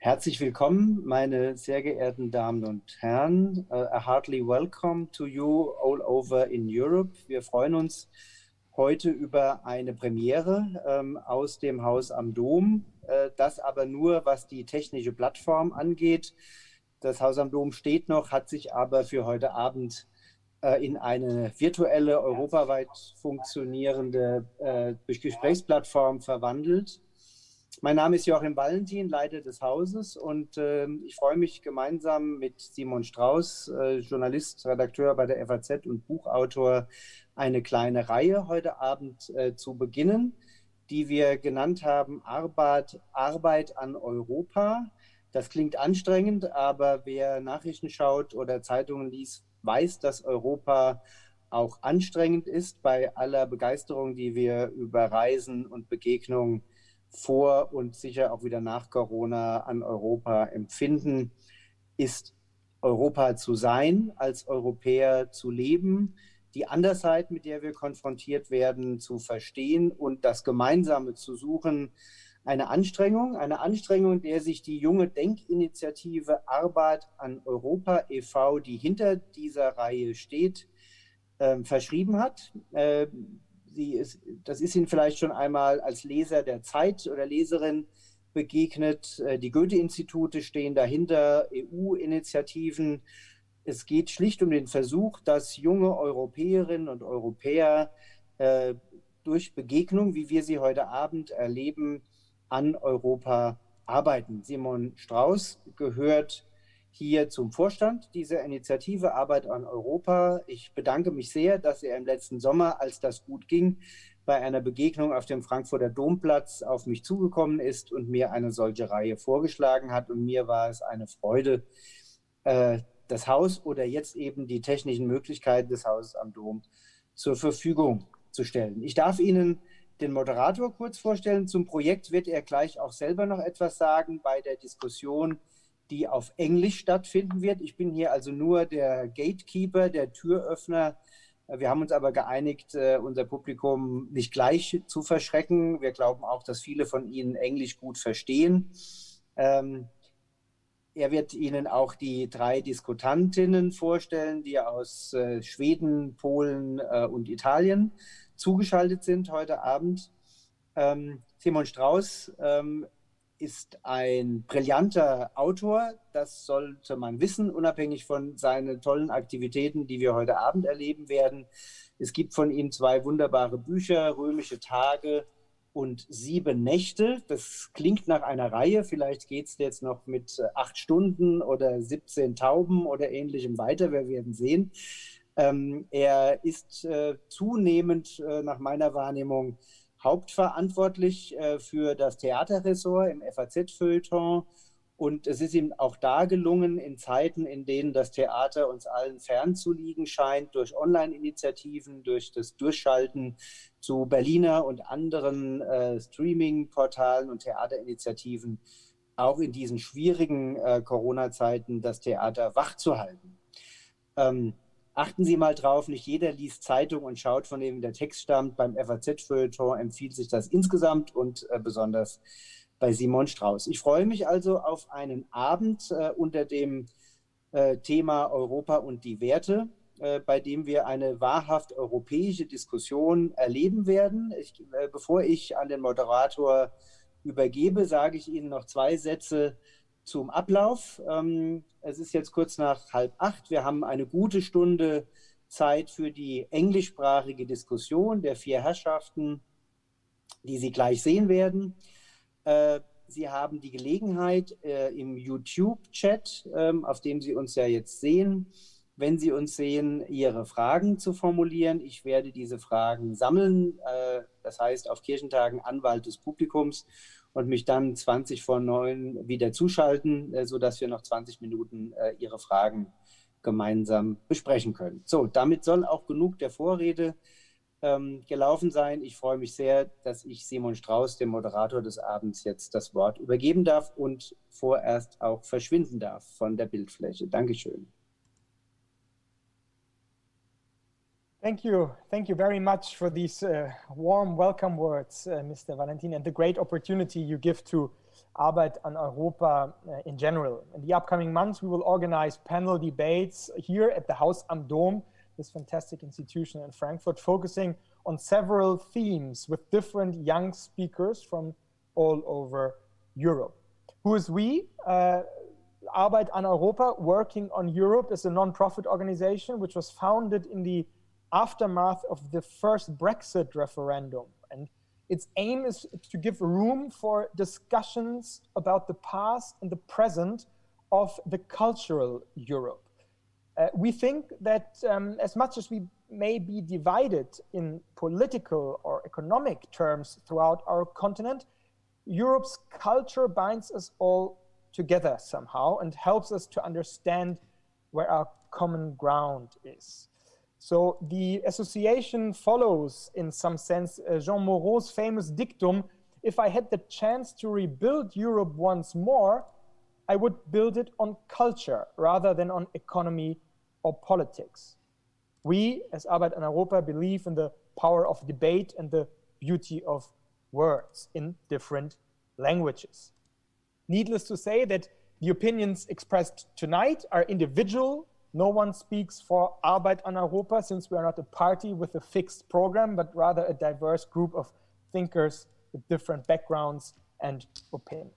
Herzlich willkommen, meine sehr geehrten Damen und Herren. A heartily welcome to you all over in Europe. Wir freuen uns heute über eine Premiere aus dem Haus am Dom. Das aber nur, was die technische Plattform angeht. Das Haus am Dom steht noch, hat sich aber für heute Abend in eine virtuelle, europaweit funktionierende Gesprächsplattform verwandelt. Mein Name ist Joachim Valentin, Leiter des Hauses, und ich freue mich gemeinsam mit Simon Straus, Journalist, Redakteur bei der FAZ und Buchautor, eine kleine Reihe heute Abend zu beginnen, die wir genannt haben Arbeit an Europa. Das klingt anstrengend, aber wer Nachrichten schaut oder Zeitungen liest, weiß, dass Europa auch anstrengend ist bei aller Begeisterung, die wir über Reisen und Begegnungen vor und sicher auch wieder nach Corona an Europa empfinden, ist Europa zu sein, als Europäer zu leben, die Andersheit, mit der wir konfrontiert werden, zu verstehen und das Gemeinsame zu suchen. Eine Anstrengung, der sich die junge Denkinitiative Arbeit an Europa e.V., die hinter dieser Reihe steht, verschrieben hat. Das ist Ihnen vielleicht schon einmal als Leser der Zeit oder Leserin begegnet. Die Goethe-Institute stehen dahinter, EU-Initiativen. Es geht schlicht um den Versuch, dass junge Europäerinnen und Europäer durch Begegnung, wie wir sie heute Abend erleben, an Europa arbeiten. Simon Straus gehört hier zum Vorstand dieser Initiative Arbeit an Europa. Ich bedanke mich sehr, dass er im letzten Sommer, als das gut ging, bei einer Begegnung auf dem Frankfurter Domplatz auf mich zugekommen ist und mir eine solche Reihe vorgeschlagen hat. Und mir war es eine Freude, das Haus oder jetzt eben die technischen Möglichkeiten des Hauses am Dom zur Verfügung zu stellen. Ich darf Ihnen den Moderator kurz vorstellen. Zum Projekt wird er gleich auch selber noch etwas sagen bei der Diskussion, die auf Englisch stattfinden wird. Ich bin hier also nur der Gatekeeper, der Türöffner. Wir haben uns aber geeinigt, unser Publikum nicht gleich zu verschrecken. Wir glauben auch, dass viele von Ihnen Englisch gut verstehen. Er wird Ihnen auch die 3 Diskutantinnen vorstellen, die aus Schweden, Polen und Italien zugeschaltet sind heute Abend. Simon Straus ist ein brillanter Autor, das sollte man wissen, unabhängig von seinen tollen Aktivitäten, die wir heute Abend erleben werden. Es gibt von ihm 2 wunderbare Bücher, Römische Tage und 7 Nächte. Das klingt nach einer Reihe, vielleicht geht es jetzt noch mit 8 Stunden oder 17 Tauben oder ähnlichem weiter, wir werden sehen. Er ist zunehmend nach meiner Wahrnehmung hauptverantwortlich für das Theaterressort im FAZ-Feuilleton. Und es ist ihm auch da gelungen, in Zeiten, in denen das Theater uns allen fernzuliegen scheint, durch Online-Initiativen, durch das Durchschalten zu Berliner und anderen Streaming-Portalen und Theaterinitiativen, auch in diesen schwierigen Corona-Zeiten das Theater wachzuhalten. Achten Sie mal drauf, nicht jeder liest Zeitung und schaut, von dem der Text stammt. Beim FAZ-Feuilleton empfiehlt sich das insgesamt und besonders bei Simon Straus. Ich freue mich also auf einen Abend unter dem Thema Europa und die Werte, bei dem wir eine wahrhaft europäische Diskussion erleben werden. Bevor ich an den Moderator übergebe, sage ich Ihnen noch 2 Sätze zum Ablauf. Es ist jetzt kurz nach 7:30. Wir haben eine gute Stunde Zeit für die englischsprachige Diskussion der 4 Herrschaften, die Sie gleich sehen werden. Sie haben die Gelegenheit im YouTube-Chat, auf dem Sie uns ja jetzt sehen, wenn Sie uns sehen, Ihre Fragen zu formulieren. Ich werde diese Fragen sammeln, das heißt auf Kirchentagen Anwalt des Publikums, und mich dann 8:20 wieder zuschalten, sodass wir noch 20 Minuten Ihre Fragen gemeinsam besprechen können. So, damit soll auch genug der Vorrede gelaufen sein. Ich freue mich sehr, dass ich Simon Straus, dem Moderator des Abends, jetzt das Wort übergeben darf und vorerst auch verschwinden darf von der Bildfläche. Dankeschön. Thank you very much for these warm welcome words, Mr. Valentin, and the great opportunity you give to Arbeit an Europa in general. In the upcoming months, we will organize panel debates here at the Haus am Dom, this fantastic institution in Frankfurt, focusing on several themes with different young speakers from all over Europe. Who is we? Arbeit an Europa, Working on Europe, is a non-profit organization which was founded in the aftermath of the first Brexit referendum. And its aim is to give room for discussions about the past and the present of the cultural Europe. We think that as much as we may be divided in political or economic terms throughout our continent, Europe's culture binds us all together somehow and helps us to understand where our common ground is. So the association follows, in some sense, Jean Moreau's famous dictum, if I had the chance to rebuild Europe once more, I would build it on culture rather than on economy or politics. We, as Arbeit an Europa, believe in the power of debate and the beauty of words in different languages. Needless to say that the opinions expressed tonight are individual. No one speaks for Arbeit an Europa, since we are not a party with a fixed program, but rather a diverse group of thinkers with different backgrounds and opinions.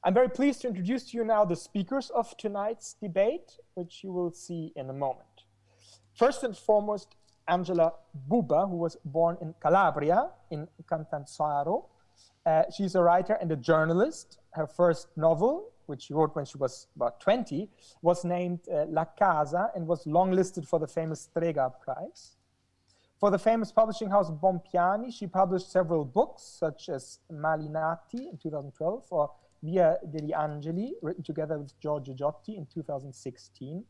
I'm very pleased to introduce to you now the speakers of tonight's debate, which you will see in a moment. First and foremost, Angela Bubba, who was born in Calabria, in Catanzaro. She's a writer and a journalist. Her first novel, which she wrote when she was about 20, was named La Casa and was longlisted for the famous Strega Prize. For the famous publishing house Bompiani, she published several books, such as Malinati in 2012, or Via degli Angeli, written together with Giorgio Giotti in 2016.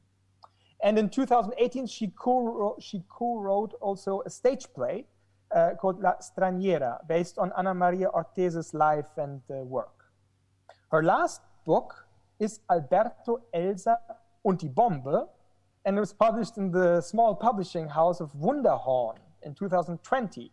And in 2018, she co-wrote also a stage play called La Straniera, based on Anna Maria Ortese's life and work. Her last book is Alberto, Elsa und die Bombe, and it was published in the small publishing house of Wunderhorn in 2020,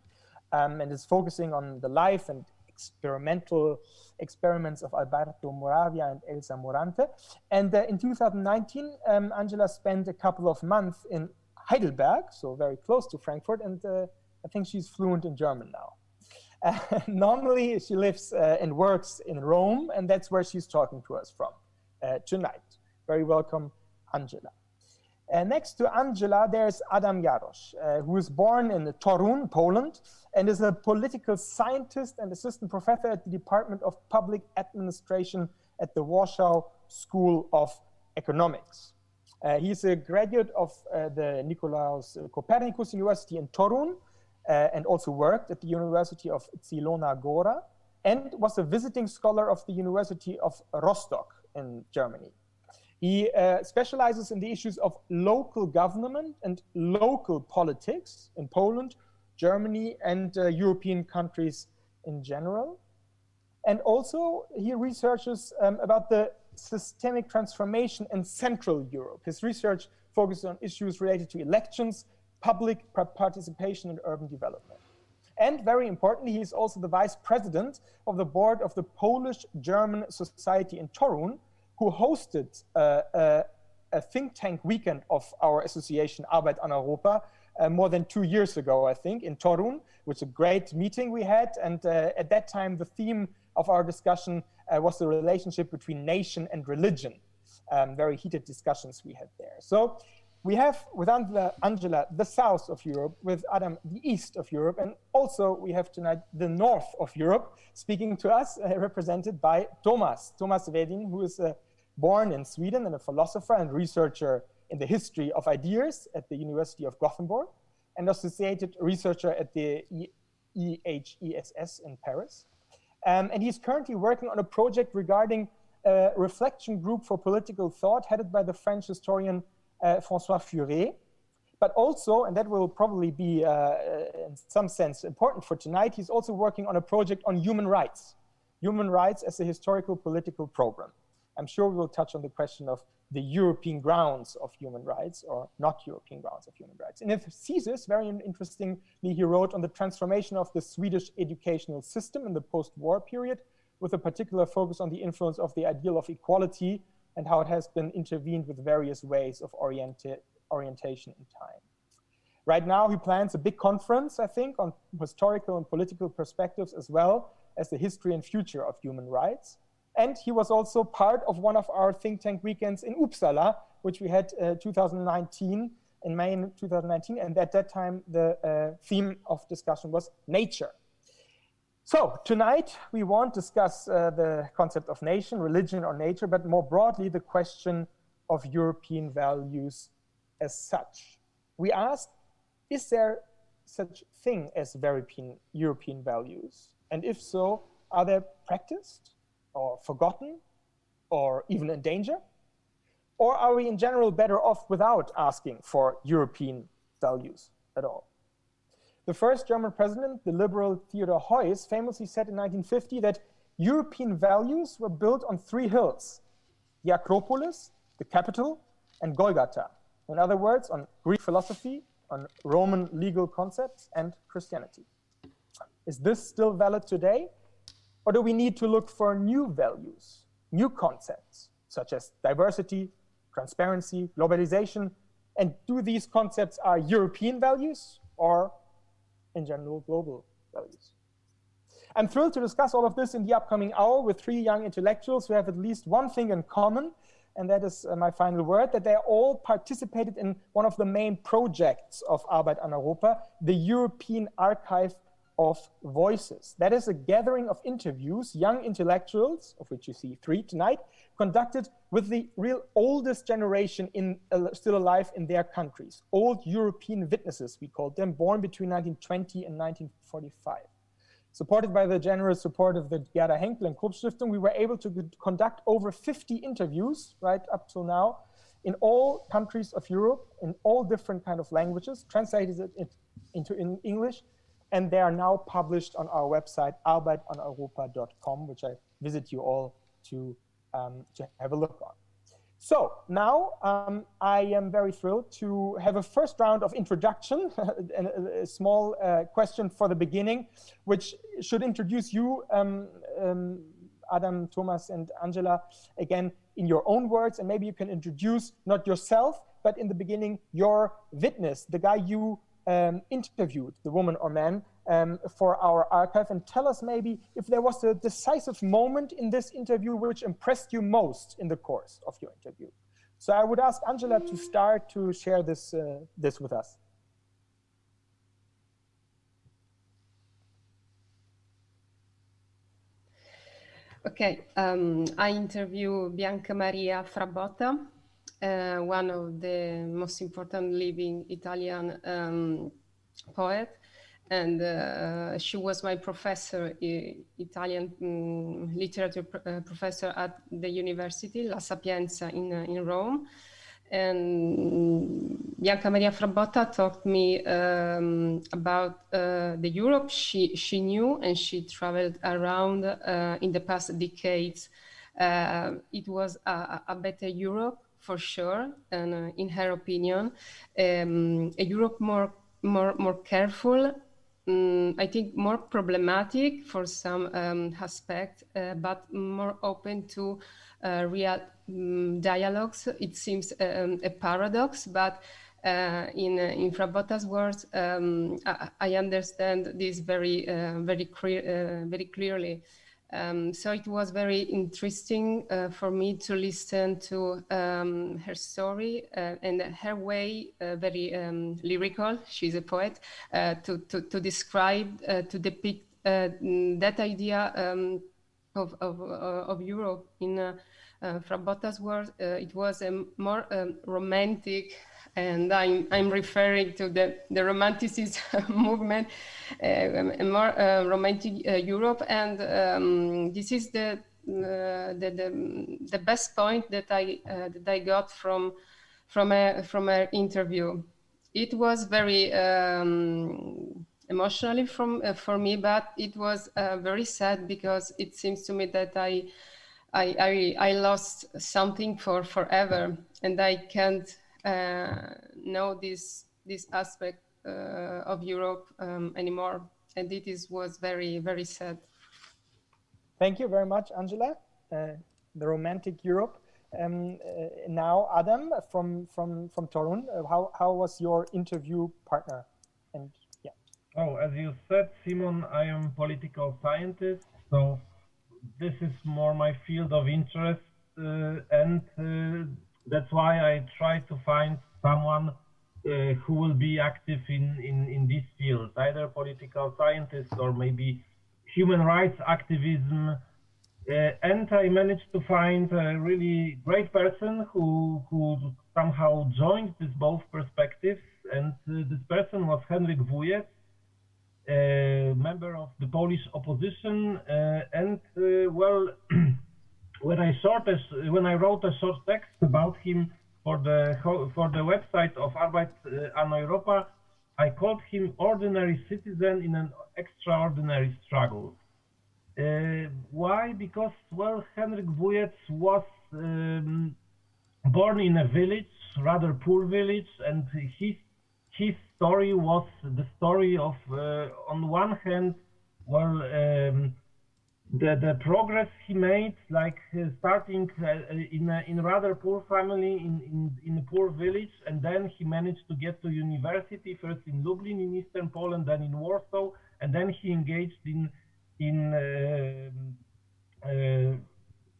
and is focusing on the life and experimental experiments of Alberto Moravia and Elsa Morante. And in 2019, Angela spent a couple of months in Heidelberg, so very close to Frankfurt, and I think she's fluent in German now. Normally, she lives and works in Rome, and that's where she's talking to us from tonight. Very welcome, Angela. Next to Angela, there's Adam Jarosz, who was born in Torun, Poland, and is a political scientist and assistant professor at the Department of Public Administration at the Warsaw School of Economics. He's a graduate of the Nicolaus Copernicus University in Torun, and also worked at the University of Zielona Góra, and was a visiting scholar of the University of Rostock in Germany. He specializes in the issues of local government and local politics in Poland, Germany, and European countries in general. And also, he researches about the systemic transformation in Central Europe. His research focuses on issues related to elections, public participation, and urban development. And very importantly, he is also the vice president of the board of the Polish-German Society in Torun, who hosted a think tank weekend of our association Arbeit an Europa more than 2 years ago, I think, in Torun, which is a great meeting we had. And at that time, the theme of our discussion was the relationship between nation and religion. Very heated discussions we had there. So we have with Angela the south of Europe, with Adam the east of Europe, and also we have tonight the north of Europe speaking to us, represented by Tomas Wedin, who is born in Sweden and a philosopher and researcher in the history of ideas at the University of Gothenburg, and associated researcher at the EHESS in Paris. And he's currently working on a project regarding a reflection group for political thought headed by the French historian François Furet. But also, and that will probably be in some sense important for tonight, he's also working on a project on human rights as a historical political program. I'm sure we will touch on the question of the European grounds of human rights or not European grounds of human rights. In his thesis, very interestingly, he wrote on the transformation of the Swedish educational system in the post-war period, with a particular focus on the influence of the ideal of equality and how it has been intervened with various ways of orientation in time. Right now, he plans a big conference, I think, on historical and political perspectives, as well as the history and future of human rights. And he was also part of one of our think tank weekends in Uppsala, which we had in May 2019. And at that time, the theme of discussion was nature. So tonight, we won't discuss the concept of nation, religion, or nature, but more broadly, the question of European values as such. We asked, is there such thing as European values? And if so, are they practiced or forgotten or even in danger? Or are we in general better off without asking for European values at all? The first German president, the liberal Theodor Heuss, famously said in 1950 that European values were built on 3 hills: the Acropolis, the Capitol, and Golgotha. In other words, on Greek philosophy, on Roman legal concepts, and Christianity. Is this still valid today? Or do we need to look for new values, new concepts, such as diversity, transparency, globalization? And do these concepts are European values or, in general, global values? I'm thrilled to discuss all of this in the upcoming hour with 3 young intellectuals who have at least one thing in common, and that is my final word, that they all participated in one of the main projects of Arbeit an Europa, the European Archive of Voices. That is a gathering of interviews, young intellectuals, of which you see 3 tonight, conducted with the real oldest generation still alive in their countries. Old European witnesses, we called them, born between 1920 and 1945. Supported by the generous support of the Gerda Henkel and Krupp Stiftung, we were able to conduct over 50 interviews right up till now in all countries of Europe, in all different kind of languages, translated into English, and they are now published on our website, arbeitaneuropa.com, which I visit you all to have a look on. So now I am very thrilled to have a first round of introduction, a small question for the beginning, which should introduce you, Adam, Tomas, and Angela, again, in your own words, and maybe you can introduce not yourself, but in the beginning, your witness, the guy you interviewed, the woman or man, for our archive, and tell us maybe if there was a decisive moment in this interview which impressed you most in the course of your interview. So I would ask Angela to start to share this with us. Okay, I interview Bianca Maria Frabotta, one of the most important living Italian poet. And she was my professor, Italian literature professor at the University La Sapienza in Rome. And Bianca Maria Frabotta taught me about the Europe she knew, and she traveled around in the past decades. It was a better Europe for sure, and in her opinion, a Europe more careful. I think more problematic for some aspects, but more open to real dialogues. It seems a paradox, but in Frabotta's words, I understand this very clearly. So it was very interesting for me to listen to her story and her way, very lyrical. She's a poet, to describe, to depict that idea of Europe. In Frabotta's words, it was a more romantic, and I'm referring to the Romanticism movement, a more romantic Europe, and this is the best point that I got from her interview. It was very emotionally for me, but it was very sad, because it seems to me that I lost something for forever, and I can't know this aspect of Europe anymore, and it was very, very sad. Thank you very much, Angela. The romantic Europe. Now, Adam from Torun, how was your interview partner? And yeah. Oh, as you said, Simon, I am political scientist, so this is more my field of interest, and that's why I try to find someone who will be active in this field, either political scientist or maybe human rights activism. And I managed to find a really great person who somehow joined these both perspectives, and this person was Henryk Wujec, a member of the Polish opposition, and well, when I wrote a short text about him for the website of Arbeit an Europa, I called him ordinary citizen in an extraordinary struggle. Why? Because, well, Henryk Wujec was born in a village, rather poor village, and his story was the story of, on one hand, well, the progress he made, like starting in a rather poor family in a poor village, and then he managed to get to university, first in Lublin in eastern Poland, then in Warsaw, and then he engaged in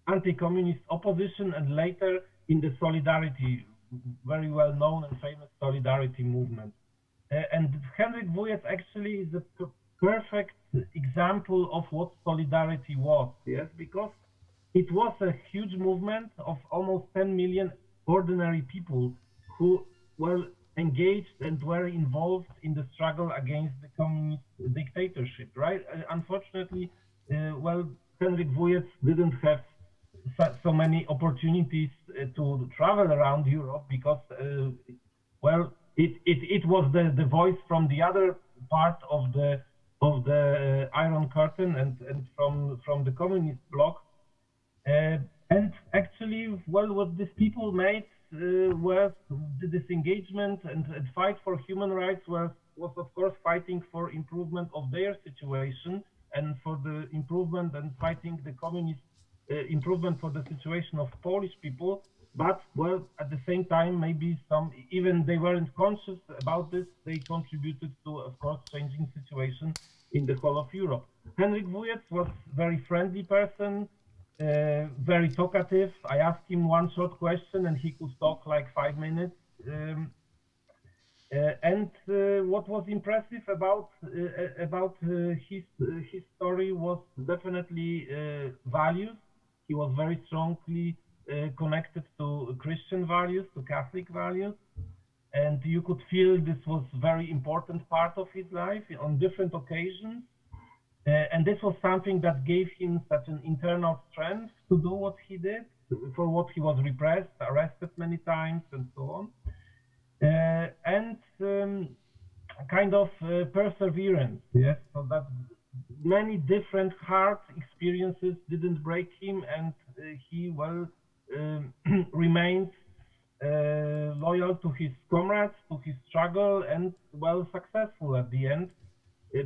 anti-communist opposition, and later in the Solidarity, very well known and famous Solidarity movement. And Henryk Wujec actually is a perfect example of what Solidarity was, yes, because it was a huge movement of almost 10 million ordinary people who were engaged and were involved in the struggle against the communist dictatorship, right? Unfortunately, well, Henryk Wujec didn't have so many opportunities to travel around Europe because, well, it was the voice from the other part of the Iron Curtain and from the communist bloc, and actually, well, what these people made was the disengagement and fight for human rights was of course fighting for improvement of their situation and for the improvement and fighting the communist improvement for the situation of Polish people. But, well, at the same time, maybe even they weren't conscious about this, they contributed to, of course, changing situation in the whole of Europe. Henryk Wujec was a very friendly person, very talkative. I asked him one short question and he could talk like 5 minutes. And what was impressive about his story was definitely values. He was very strongly connected to Christian values, to Catholic values, and you could feel this was a very important part of his life on different occasions. And this was something that gave him such an internal strength to do what he did, for what he was repressed, arrested many times, and so on. And kind of perseverance, yes, so that many different hard experiences didn't break him, and he, well, remained loyal to his comrades, to his struggle, and, well, successful at the end.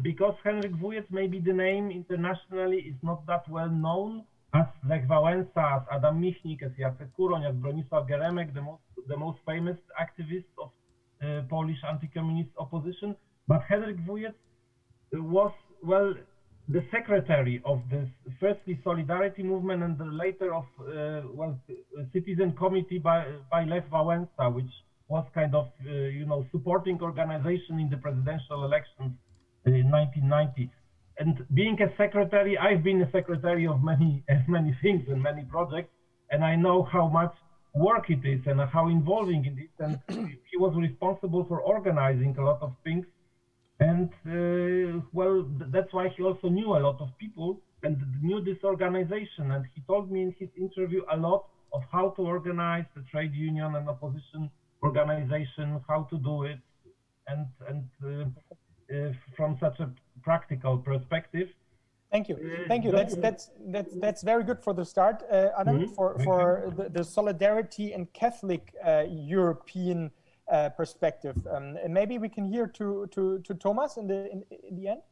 Because Henryk Wujec, maybe the name internationally is not that well known as Lech Wałęsa, as Adam Michnik, as Jacek Kuroń, as Bronisław Geremek, the most famous activist of Polish anti-communist opposition. But Henryk Wujec was, well, the secretary of this, firstly, Solidarity movement, and the later of, well, citizen committee by Lech Wałęsa, which was kind of, you know, supporting organization in the presidential elections in 1990. And being a secretary, I've been a secretary of many things and many projects, and I know how much work it is and how involving it is. And he was responsible for organizing a lot of things. And well, that's why he also knew a lot of people and knew this organization. And he told me in his interview a lot of how to organize the trade union and opposition organization, how to do it, and from such a practical perspective. Thank you. Thank you. That's very good for the start, Adam, for the solidarity and Catholic European perspective. And maybe we can hear to Tomas in the end.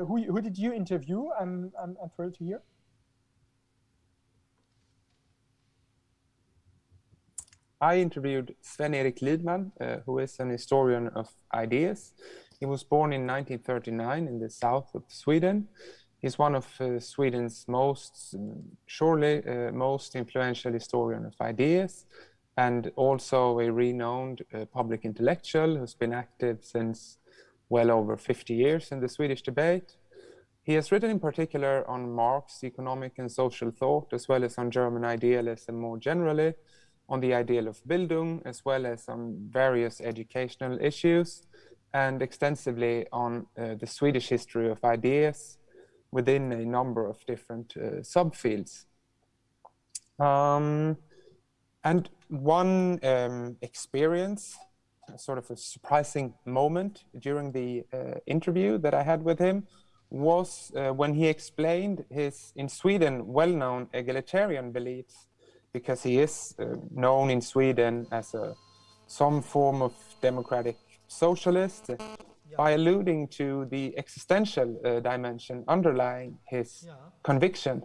Who did you interview? I'm thrilled to hear. I interviewed Sven-Erik Lidman, who is an historian of ideas. He was born in 1939 in the south of Sweden. He's one of Sweden's most influential historian of ideas, and also a renowned public intellectual who's been active since well over 50 years in the Swedish debate. He has written in particular on Marx, economic and social thought, as well as on German idealism more generally, on the ideal of Bildung, as well as on various educational issues, and extensively on the Swedish history of ideas within a number of different subfields. And one experience, sort of a surprising moment during the interview that I had with him, was when he explained his, in Sweden, well-known egalitarian beliefs, because he is known in Sweden as some form of democratic socialist, by alluding to the existential dimension underlying his conviction,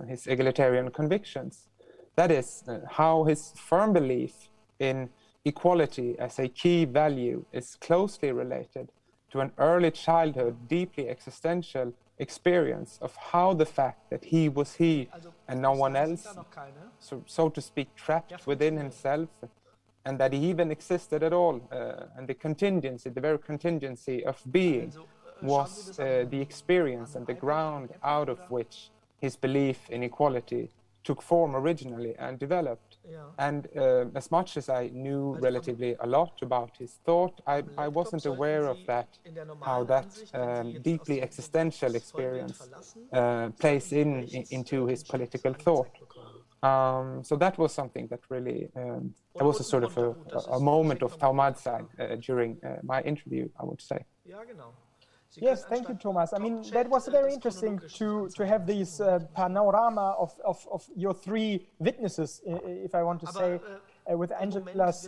his egalitarian convictions. That is, how his firm belief in equality as a key value is closely related to an early childhood, deeply existential experience of how the fact that he was he and no one else, so to speak, trapped within himself, and that he even existed at all, and the contingency, the very contingency of being, was the experience and the ground out of which his belief in equality took form originally and developed. And as much as I knew relatively a lot about his thought, I wasn't aware of that, how that deeply existential experience plays into his political thought. So that was something that really, that was a sort of a moment of Taumadzeit during my interview, I would say. Yes, thank you, Thomas. I mean, that was very interesting to have this panorama of your three witnesses, if I want to say, with Angela's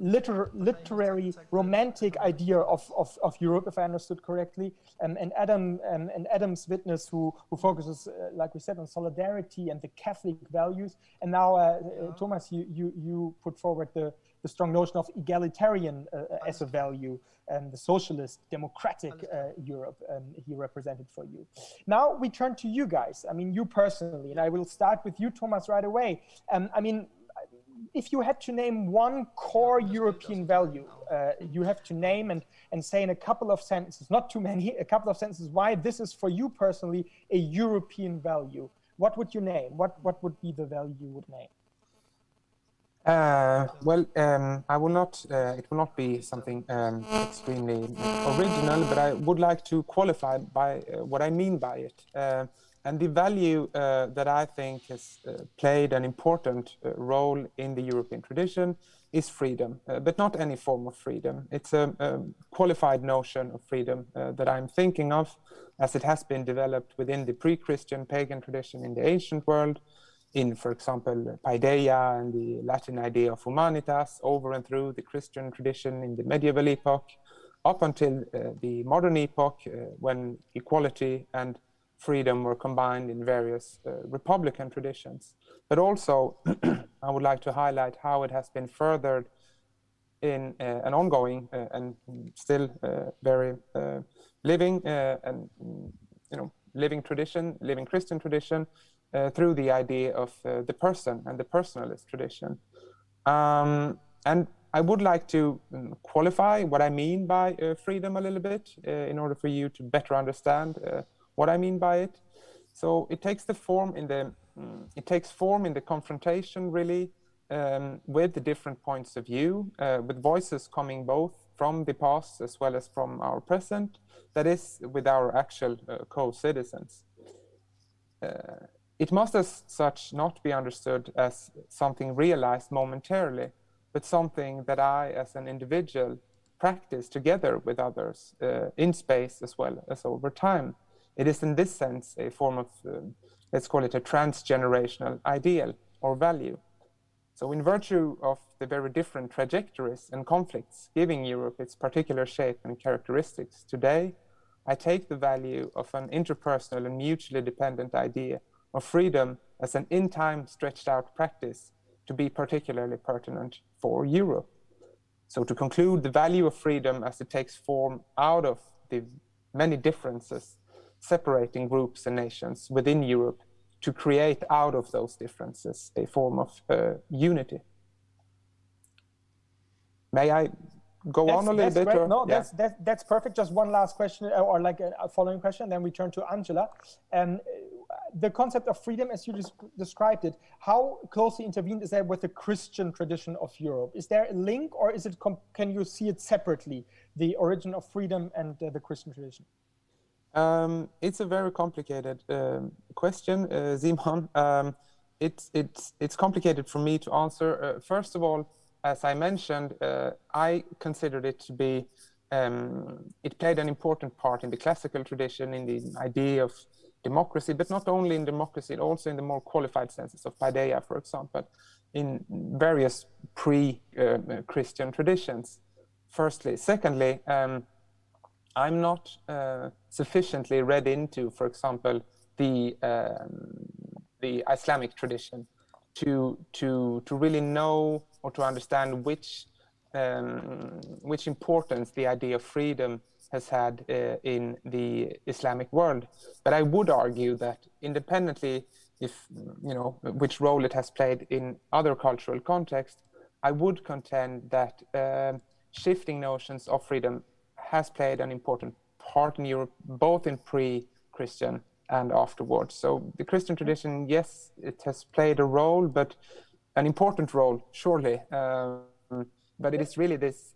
literary romantic idea of Europe, if I understood correctly, and Adam's witness who focuses, like we said, on solidarity and the Catholic values. And now, Thomas, you put forward the strong notion of egalitarian as a value, and the socialist, democratic Europe he represented for you. Now we turn to you guys. I mean, you personally, and I will start with you, Thomas, right away. I mean, if you had to name one core European value, you have to name and say in a couple of sentences, not too many, a couple of sentences, why this is for you personally a European value. What would you name? What would be the value you would name? Well, I will not. It will not be something extremely original, but I would like to qualify by what I mean by it. And the value that I think has played an important role in the European tradition is freedom, but not any form of freedom. It's a qualified notion of freedom that I'm thinking of, as it has been developed within the pre-Christian pagan tradition in the ancient world, in, for example, paideia and the Latin idea of humanitas, over and through the Christian tradition in the medieval epoch, up until the modern epoch, when equality and freedom were combined in various republican traditions. But also, I would like to highlight how it has been furthered in an ongoing and still very living and living tradition, living Christian tradition, through the idea of the person and the personalist tradition. And I would like to qualify what I mean by freedom a little bit in order for you to better understand what I mean by it. So it takes the form in the confrontation, really, with the different points of view, with voices coming both from the past as well as from our present, that is, with our actual co-citizens. It must as such not be understood as something realized momentarily, but something that I, as an individual, practice together with others in space as well as over time. It is in this sense a form of, let's call it a transgenerational ideal or value. So in virtue of the very different trajectories and conflicts giving Europe its particular shape and characteristics today, I take the value of an interpersonal and mutually dependent idea of freedom as an in time stretched out practice to be particularly pertinent for Europe. So to conclude, the value of freedom as it takes form out of the many differences separating groups and nations within Europe, to create out of those differences a form of unity. May I go on a little bit? Great. Or? No, Yeah. that's perfect. Just one last question, or like a following question, then we turn to Angela. The concept of freedom, as you described it, how closely intervened is that with the Christian tradition of Europe? Is there a link, or is it can you see it separately, the origin of freedom and the Christian tradition? It's a very complicated question, Simon. It's complicated for me to answer. First of all, as I mentioned, I considered it to be, it played an important part in the classical tradition, in the idea of democracy, but not only in democracy, also in the more qualified senses of paideia, for example, in various pre-Christian traditions, firstly. Secondly, I'm not sufficiently read into, for example, the Islamic tradition to really know or to understand which importance the idea of freedom has had in the Islamic world. But I would argue that independently, if you know which role it has played in other cultural contexts, I would contend that shifting notions of freedom has played an important part in Europe, both in pre-Christian and afterwards. So the Christian tradition, yes, it has played a role, but an important role, surely. But it is really this,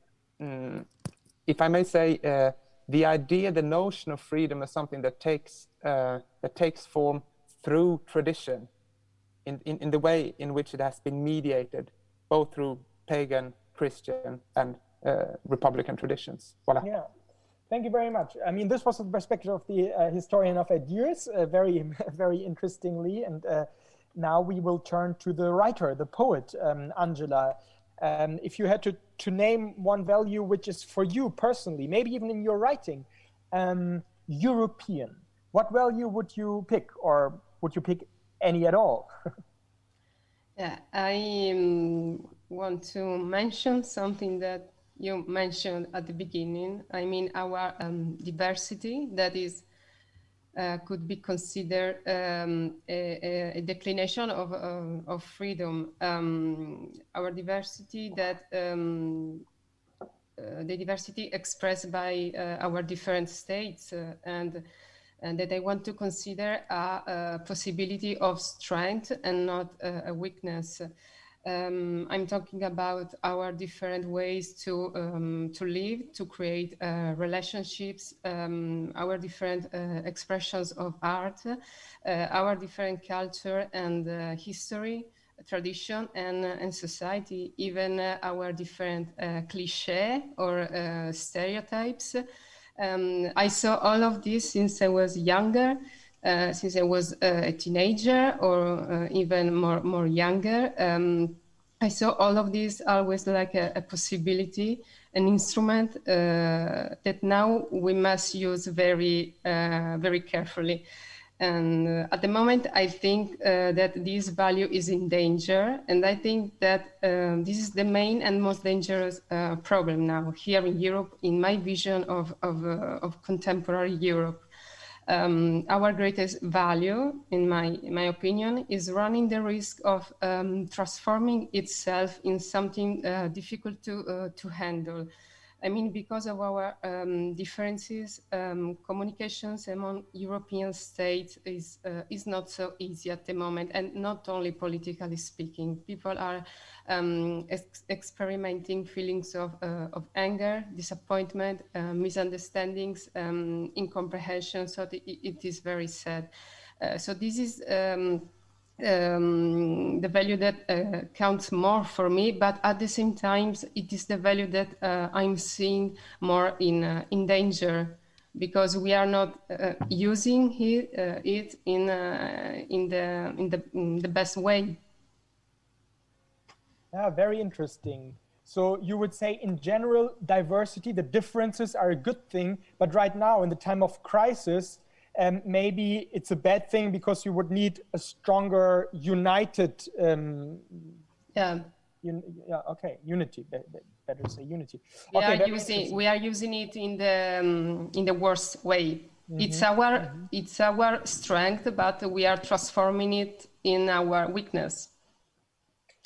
if I may say, the idea, the notion of freedom is something that takes form through tradition, in the way in which it has been mediated, both through pagan, Christian, and Republican traditions. Voilà. Yeah, thank you very much. I mean, this was the perspective of the historian of ideas, very, very interestingly. And now we will turn to the writer, the poet, Angela. If you had to name one value which is for you personally, maybe even in your writing, European, what value would you pick, or would you pick any at all? Yeah, I want to mention something that you mentioned at the beginning. I mean, our diversity, that is, could be considered a declination of freedom. Our diversity, that the diversity expressed by our different states, and that I want to consider a possibility of strength and not a weakness. I'm talking about our different ways to live, to create relationships, our different expressions of art, our different culture and history, tradition and society, even our different cliché or stereotypes. I saw all of this since I was younger. Since I was a teenager or even more younger, I saw all of this always like a possibility, an instrument that now we must use very carefully. And at the moment, I think that this value is in danger. And I think that this is the main and most dangerous problem now here in Europe, in my vision of contemporary Europe. Our greatest value, in my opinion, is running the risk of transforming itself in something difficult to handle. I mean, because of our differences, communications among European states is not so easy at the moment, and not only politically speaking. People are experimenting feelings of anger, disappointment, misunderstandings, incomprehension. So it is very sad. So this is the value that counts more for me, but at the same time, it is the value that I'm seeing more in danger, because we are not using it in the best way. Yeah, very interesting. So you would say, in general, diversity, the differences are a good thing, but right now, in the time of crisis, maybe it's a bad thing, because you would need a stronger, united Yeah. Yeah, okay, unity. Better say unity. We okay, are using it in the worst way. It's our strength, but we are transforming it in our weakness,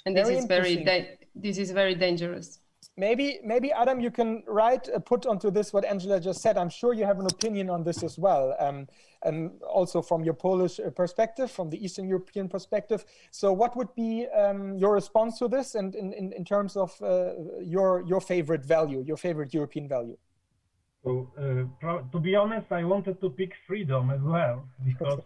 and this is very dangerous. Maybe Adam, you can put onto this what Angela just said. I'm sure you have an opinion on this as well, and also from your Polish perspective, from the Eastern European perspective. So what would be your response to this, and in terms of your favorite value, your favorite European value? So to be honest, I wanted to pick freedom as well, because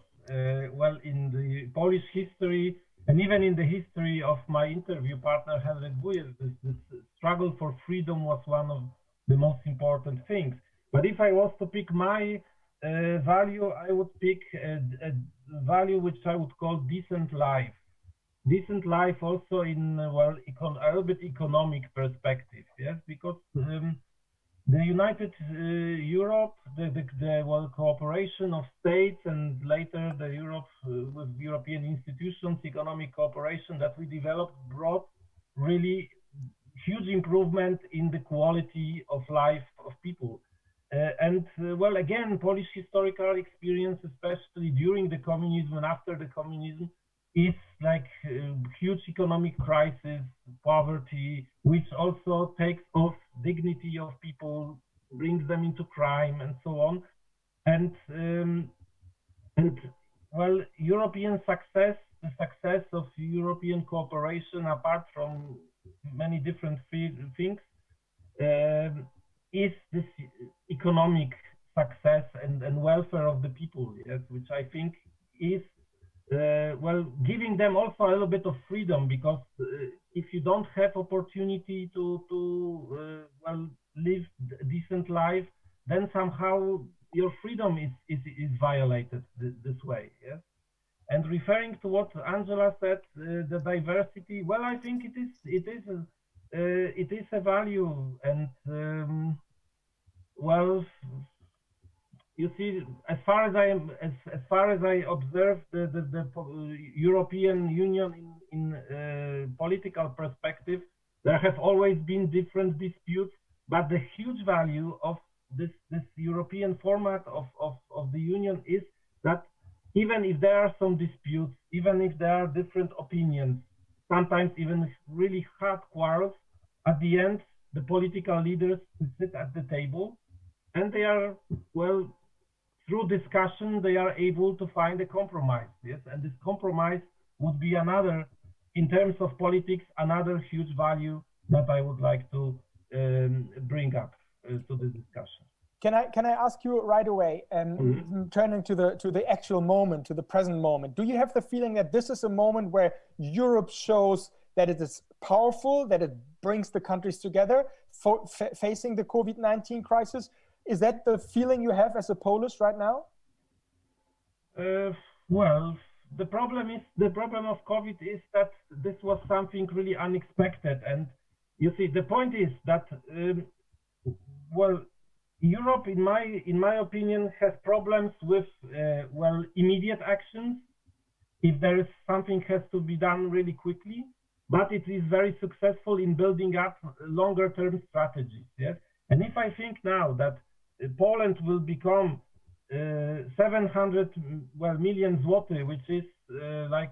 well, in the Polish history, and even in the history of my interview partner, Henryk Bujek, this struggle for freedom was one of the most important things. But if I was to pick my value, I would pick a value which I would call decent life. Decent life also in, well, a little bit economic perspective, yes? Because the United Europe, the cooperation of states, and later the Europe with European institutions, economic cooperation that we developed, brought really huge improvement in the quality of life of people. Well, again, Polish historical experience, especially during the communism and after the communism, is like huge economic crisis, poverty, which also takes off dignity of people, brings them into crime, and so on. And well, European success, the success of European cooperation, apart from many different things, is this economic success and welfare of the people, yes, which I think is well, giving them also a little bit of freedom, because if you don't have opportunity to well, live a decent life, then somehow your freedom is violated this way, yes. And referring to what Angela said, the diversity, well, I think it is a value, and well, you see, as far as I observe the European Union in political perspective, there have always been different disputes, but the huge value of this European format of the Union is that even if there are some disputes, even if there are different opinions, sometimes even really hard quarrels, at the end the political leaders sit at the table, and they are, well, through discussion, they are able to find a compromise, yes? And this compromise would be another, in terms of politics, another huge value that I would like to bring up to the discussion. Can I ask you right away, turning to the actual moment, to the present moment, do you have the feeling that this is a moment where Europe shows that it is powerful, that it brings the countries together facing the COVID-19 crisis? Is that the feeling you have as a Polish right now? Well, the problem of COVID is that this was something really unexpected, and you see, the point is that well, Europe, in my opinion, has problems with well, immediate actions. If there is something has to be done really quickly, but it is very successful in building up longer-term strategies. Yes, and if I think now that Poland will become 700 million zloty, which is like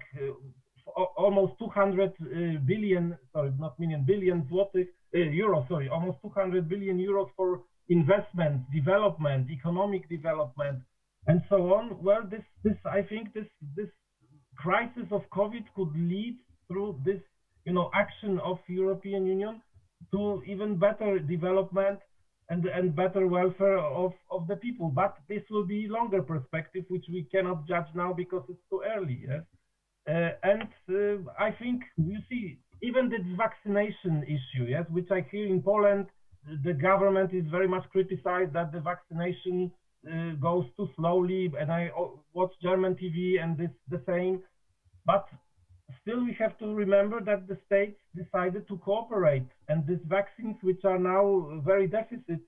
almost 200 billion, sorry, not million, billion zloty, euros, sorry, almost 200 billion euros for investment, development, economic development, and so on. Well, I think this crisis of COVID could lead through this, action of European Union to even better development and better welfare of the people. But this will be longer perspective, which we cannot judge now because it's too early. Yes? I think, you see, even the vaccination issue, yes, which I hear in Poland, the government is very much criticized that the vaccination goes too slowly, and I watch German TV and it's the same. But still, we have to remember that the states decided to cooperate, and these vaccines, which are now very deficit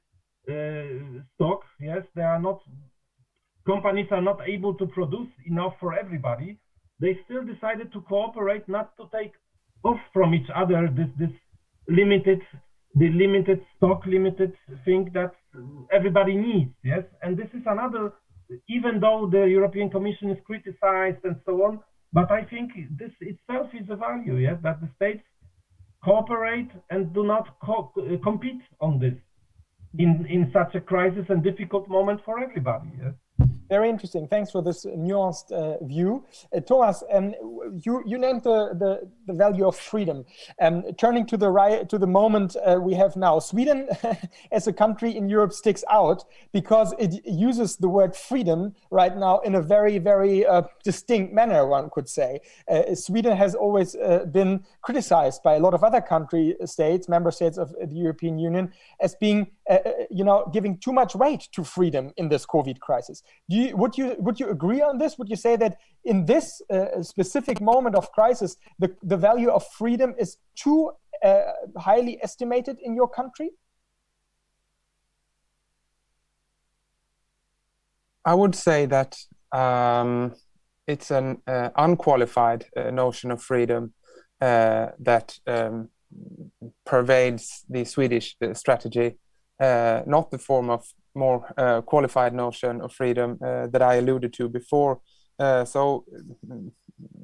stock, yes, they are not, companies are not able to produce enough for everybody. They still decided to cooperate, not to take off from each other this limited stock limited thing that everybody needs. Yes, and this is another, even though the European Commission is criticized and so on, but I think this itself is a value. Yes, that the states cooperate and do not compete on this in such a crisis and difficult moment for everybody. Yes? Very interesting. Thanks for this nuanced view. Tomas, you named the value of freedom. Turning to the moment we have now, Sweden as a country in Europe sticks out because it uses the word freedom right now in a very, very distinct manner, one could say. Sweden has always been criticized by a lot of other member states of the European Union, as being, giving too much weight to freedom in this COVID crisis. Would you agree on this? Would you say that in this specific moment of crisis, the value of freedom is too highly estimated in your country? I would say that it's an unqualified notion of freedom that pervades the Swedish strategy, not the form of more qualified notion of freedom that I alluded to before. So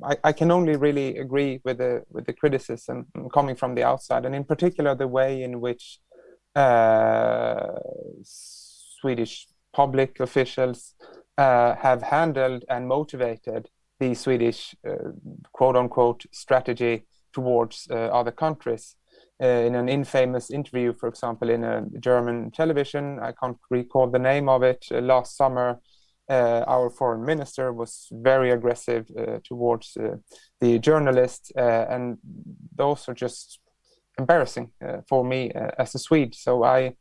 I can only really agree with the criticism coming from the outside, and in particular the way in which Swedish public officials have handled and motivated the Swedish quote-unquote strategy towards other countries. In an infamous interview, for example, in a German television, I can't recall the name of it, last summer, our foreign minister was very aggressive towards the journalists, and those are just embarrassing for me as a Swede. So I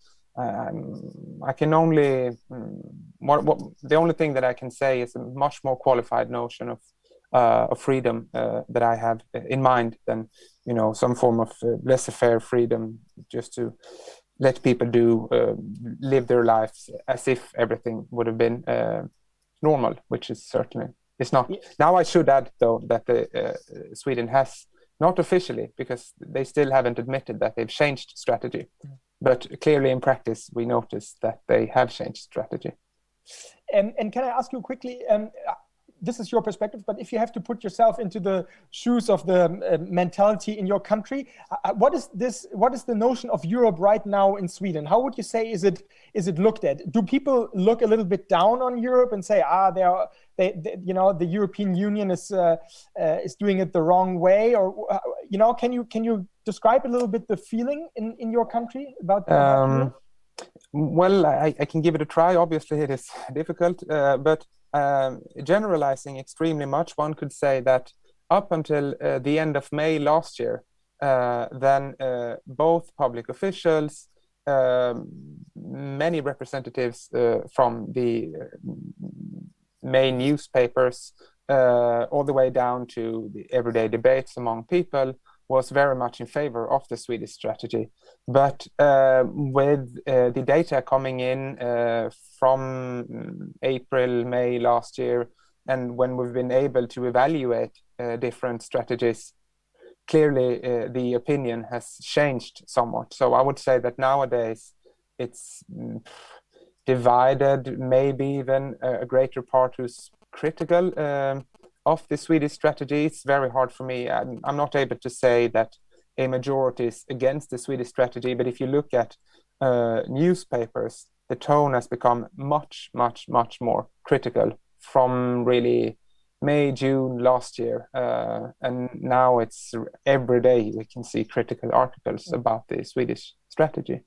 can only, the only thing that I can say is a much more qualified notion of freedom that I have in mind than, some form of laissez-faire freedom, just to let people live their lives as if everything would have been normal, which is certainly it's not. Now I should add, though, that Sweden has, not officially, because they still haven't admitted that they've changed strategy, but clearly in practice we notice that they have changed strategy. And can I ask you quickly, this is your perspective, but if you have to put yourself into the shoes of the mentality in your country, what is the notion of Europe right now in Sweden? How would you say is it looked at? Do people look a little bit down on Europe and say, the European Union is doing it the wrong way, or can you describe a little bit the feeling in your country about Europe? Well, I can give it a try. Obviously, it is difficult, but generalizing extremely much, one could say that up until the end of May last year, then both public officials, many representatives from the main newspapers, all the way down to the everyday debates among people, was very much in favor of the Swedish strategy. But with the data coming in from April, May last year, and when we've been able to evaluate different strategies, clearly the opinion has changed somewhat. So I would say that nowadays it's divided, maybe even a greater part who's critical of the Swedish strategy. It's very hard for me. I'm not able to say that a majority is against the Swedish strategy, but if you look at newspapers, the tone has become much, much, much more critical from really May, June last year. And now it's every day we can see critical articles about the Swedish strategy.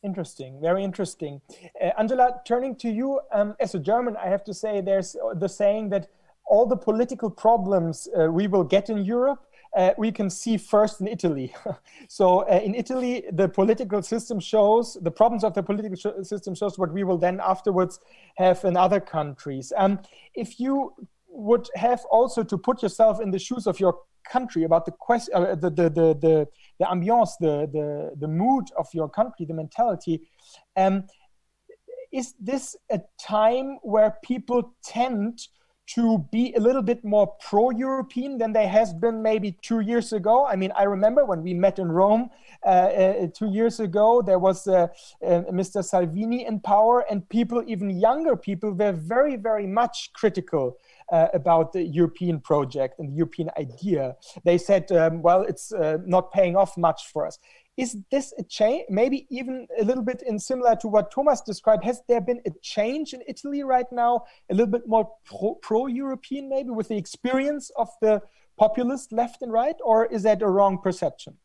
Interesting, very interesting. Angela, turning to you, as a German, I have to say there's the saying that all the political problems we will get in Europe, we can see first in Italy. So in Italy, the political system shows, the problems of the political system shows what we will then afterwards have in other countries. If you would have also to put yourself in the shoes of your country about the question, the ambiance, the mood of your country, the mentality, is this a time where people tend to be a little bit more pro-European than they has been maybe 2 years ago? I mean, I remember when we met in Rome 2 years ago, there was Mr. Salvini in power, and people, even younger people, were very, very much critical about the European project and the European idea. They said, well, it's not paying off much for us. Is this a change, maybe even a little bit in similar to what Tomas described? Has there been a change in Italy right now, a little bit more pro-European maybe, with the experience of the populist left and right, or is that a wrong perception?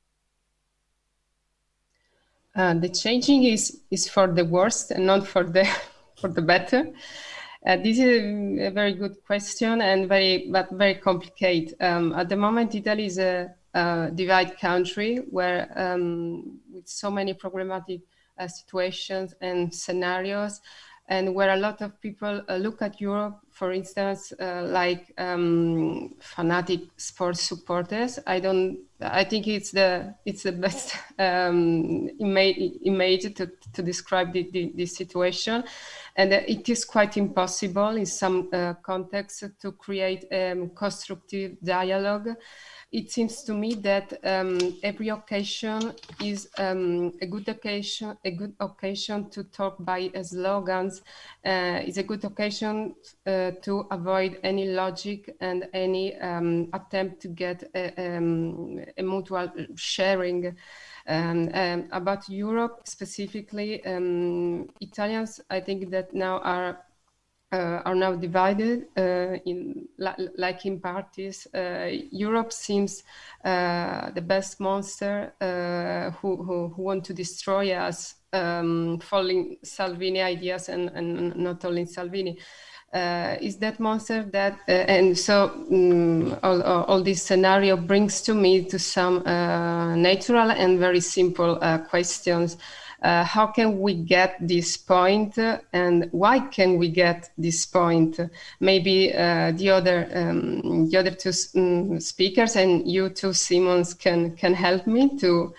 The changing is for the worst and not for the for the better. This is a very good question and very complicated. At the moment, Italy is a divided country where with so many problematic situations and scenarios, and where a lot of people look at Europe, for instance, like fanatic sports supporters. I think it's the best image to describe this situation, and it is quite impossible in some contexts to create constructive dialogue. It seems to me that every occasion is a good occasion to talk by slogans. Is a good occasion to avoid any logic and any attempt to get a mutual sharing. About Europe specifically, Italians, I think that now are now divided like in parties. Europe seems the best monster who want to destroy us, following Salvini ideas and not only Salvini. Is that monster that and so all this scenario brings to me to some natural and very simple questions. How can we get this point, and why can we get this point? Maybe the other two speakers and you two, Simons, can help me to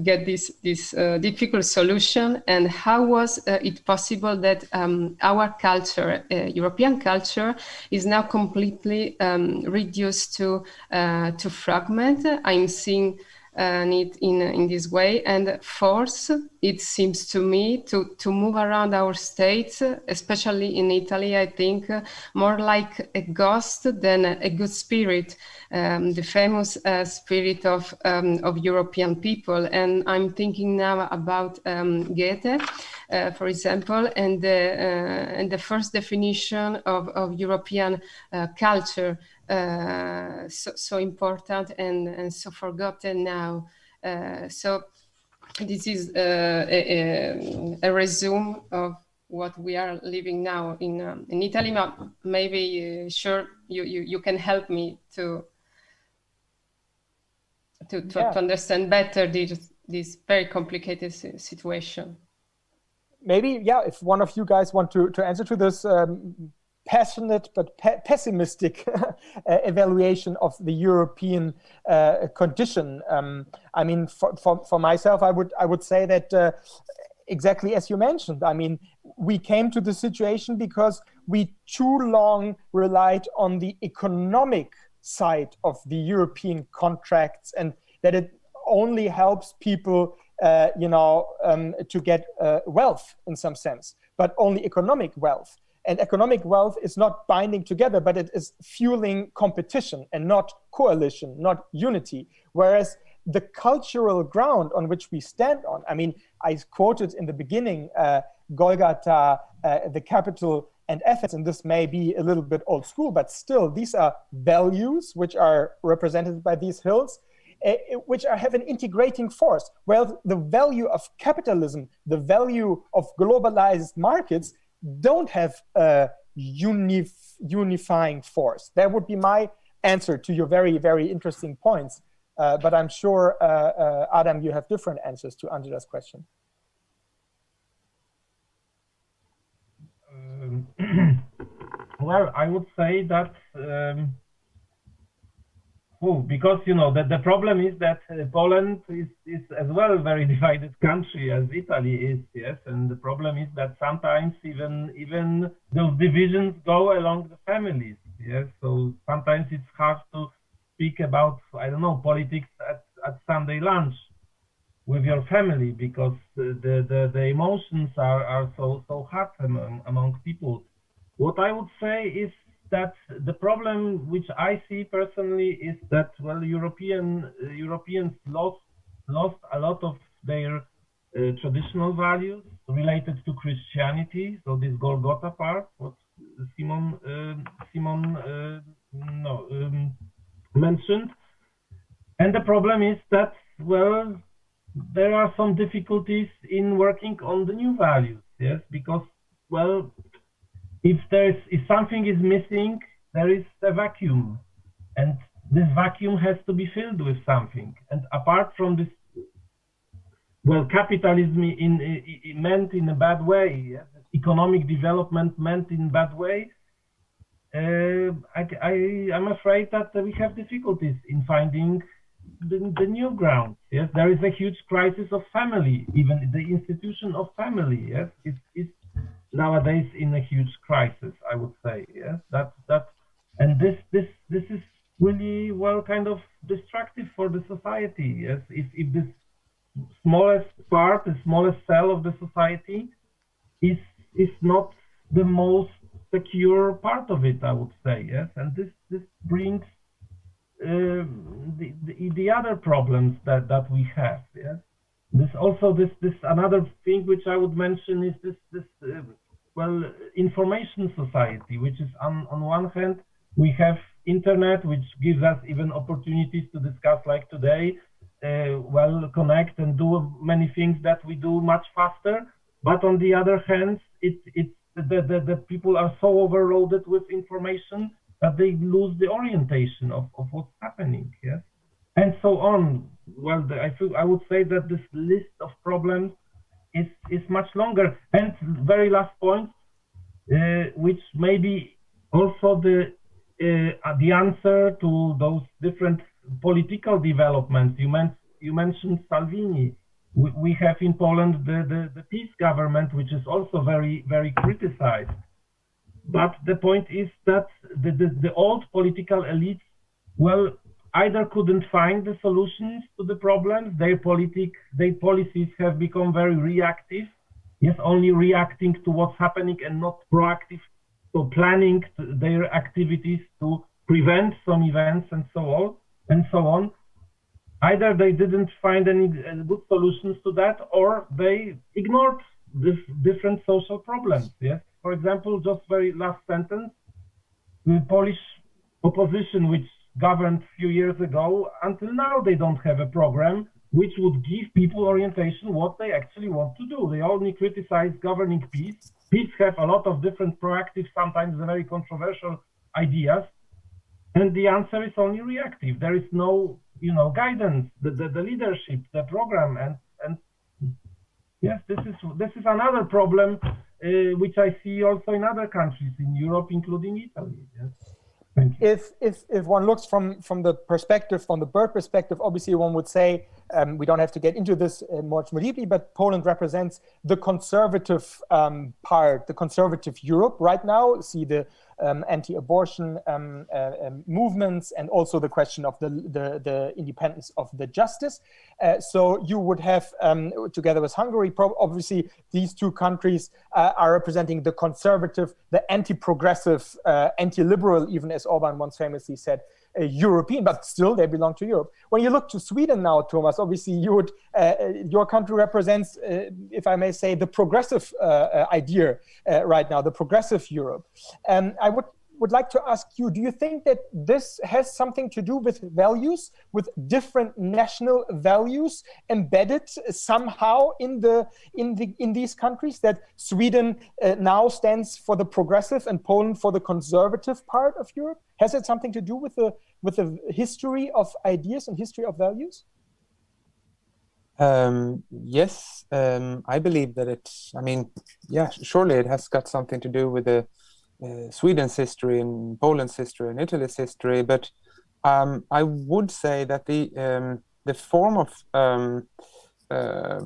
get this difficult solution. And how was it possible that our culture, European culture, is now completely reduced to fragment? I'm seeing it in this way, and force, it seems to me, to move around our states, especially in Italy, I think, more like a ghost than a good spirit, the famous spirit of European people. And I'm thinking now about Goethe, for example, and the first definition of European culture. So important and so forgotten now. So this is a resume of what we are living now in Italy. Maybe sure you can help me to understand better this very complicated situation. Maybe, yeah, if one of you guys want to answer to this passionate but pessimistic evaluation of the European condition. I mean, for myself, I would say that exactly as you mentioned. I mean, we came to the situation because we too long relied on the economic side of the European contracts, and that it only helps people, to get wealth in some sense, but only economic wealth. And economic wealth is not binding together, but it is fueling competition and not coalition, not unity. Whereas the cultural ground on which we stand on, I mean, I quoted in the beginning, Golgotha, the capital and Athens, and this may be a little bit old school, but still these are values which are represented by these hills, which have an integrating force. Well, the value of capitalism, the value of globalized markets don't have a unifying force. That would be my answer to your very, very interesting points. But I'm sure, Adam, you have different answers to Angela's question. Well, I would say that because you know that the problem is that Poland is as well a very divided country as Italy is, yes, and the problem is that sometimes even those divisions go along the families, yes. So sometimes it's hard to speak about, I don't know, politics at Sunday lunch with your family because the emotions are so hard among people. What I would say is that the problem which I see personally is that, well, Europeans lost a lot of their traditional values related to Christianity. So this Golgotha part, what Simon mentioned, and the problem is that, well, there are some difficulties in working on the new values, yes, because, well, if something is missing, there is a vacuum, and this vacuum has to be filled with something. And apart from this, well, capitalism meant in a bad way, yes? Economic development meant in a bad way. I'm afraid that we have difficulties in finding the new ground. Yes, there is a huge crisis of family. Even the institution of family, yes, is nowadays in a huge crisis, I would say. Yes, and this is really, well, kind of destructive for the society. Yes, if this smallest part, the smallest cell of the society is not the most secure part of it, I would say. Yes, and this brings the other problems that we have. Yes, this another thing which I would mention is this well, information society, which is on one hand we have internet, which gives us even opportunities to discuss like today, well, connect and do many things that we do much faster. But on the other hand, the people are so overloaded with information that they lose the orientation of what's happening, yes, and so on. Well, I would say that this list of problems is much longer. And very last point, which may be also the answer to those different political developments. You mentioned Salvini. We have in Poland the peace government, which is also very, very criticized. But the point is that the old political elites, well, either couldn't find the solutions to the problems. Their policies have become very reactive. Yes, only reacting to what's happening and not proactive. So planning their activities to prevent some events and so on. Either they didn't find any good solutions to that, or they ignored this different social problems. Yes. For example, just very last sentence, the Polish opposition, which governed a few years ago, until now they don't have a program which would give people orientation what they actually want to do. They only criticize governing peace. Peace have a lot of different proactive, sometimes very controversial ideas, and the answer is only reactive. There is no, guidance, the leadership, the program, and yes, this is another problem which I see also in other countries in Europe, including Italy. Yes. Thank you. If one looks from the perspective, from the bird perspective, obviously one would say, we don't have to get into this much more deeply, but Poland represents the conservative part, the conservative Europe right now. See the anti-abortion movements, and also the question of the independence of the justice. So you would have, together with Hungary, obviously these two countries are representing the conservative, the anti-progressive, anti-liberal, even as Orban once famously said, European, but still they belong to Europe. When you look to Sweden now, Tomas, obviously your country represents, if I may say, the progressive idea right now, the progressive Europe. I would like to ask you, do you think that this has something to do with values, with different national values embedded somehow in these countries, that Sweden now stands for the progressive and Poland for the conservative part of Europe? Has it something to do with the history of ideas and history of values? Yes, I believe that surely it has got something to do with the Sweden's history and Poland's history and Italy's history, but I would say that the form of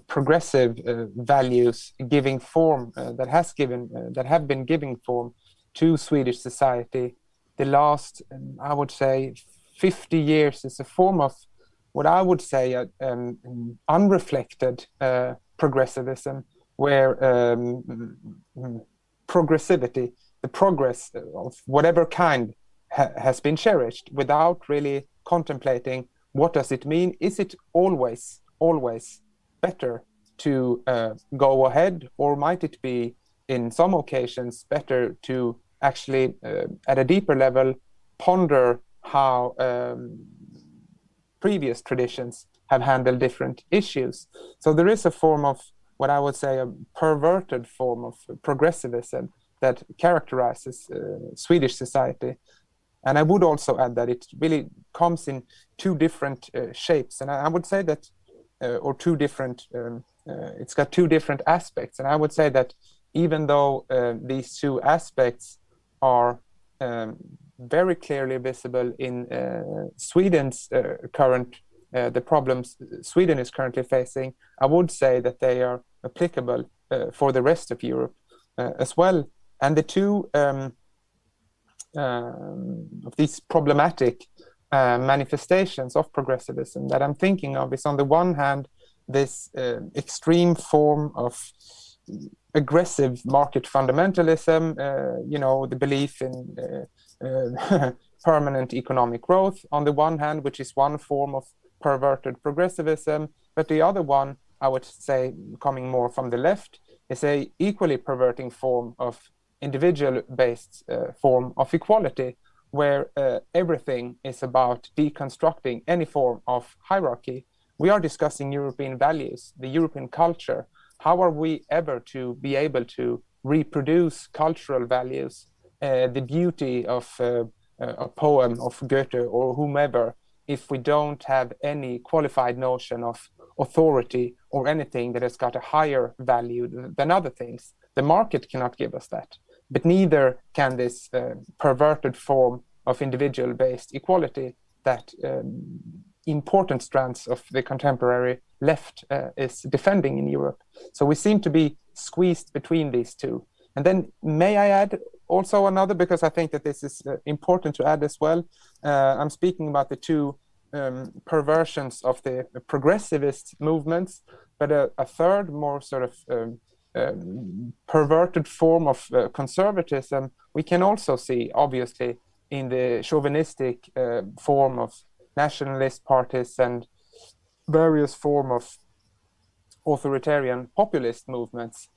progressive values giving form that have been giving form to Swedish society the last, I would say, 50 years is a form of what I would say unreflected progressivism, where progressivity, the progress of whatever kind, has been cherished without really contemplating what does it mean. Is it always better to go ahead, or might it be in some occasions better to actually at a deeper level ponder how previous traditions have handled different issues? So there is a form of what I would say a perverted form of progressivism that characterizes Swedish society. And I would also add that it really comes in two different shapes. And I would say that, or two different, it's got two different aspects. And I would say that even though these two aspects are very clearly visible in Sweden's current, the problems Sweden is currently facing, I would say that they are applicable for the rest of Europe as well. And the two of these problematic manifestations of progressivism that I'm thinking of is, on the one hand, this extreme form of aggressive market fundamentalism, the belief in permanent economic growth on the one hand, which is one form of perverted progressivism, but the other one, I would say, coming more from the left, is a equally perverting form of individual-based form of equality, where everything is about deconstructing any form of hierarchy. We are discussing European values, the European culture. How are we ever to be able to reproduce cultural values, the beauty of a poem of Goethe or whomever, if we don't have any qualified notion of authority or anything that has got a higher value than other things? The market cannot give us that, but neither can this perverted form of individual-based equality that important strands of the contemporary left is defending in Europe. So we seem to be squeezed between these two. And then may I add also another, because I think that this is important to add as well. I'm speaking about the two perversions of the progressivist movements, but a third, more sort of perverted form of conservatism we can also see, obviously, in the chauvinistic form of nationalist parties and various form of authoritarian populist movements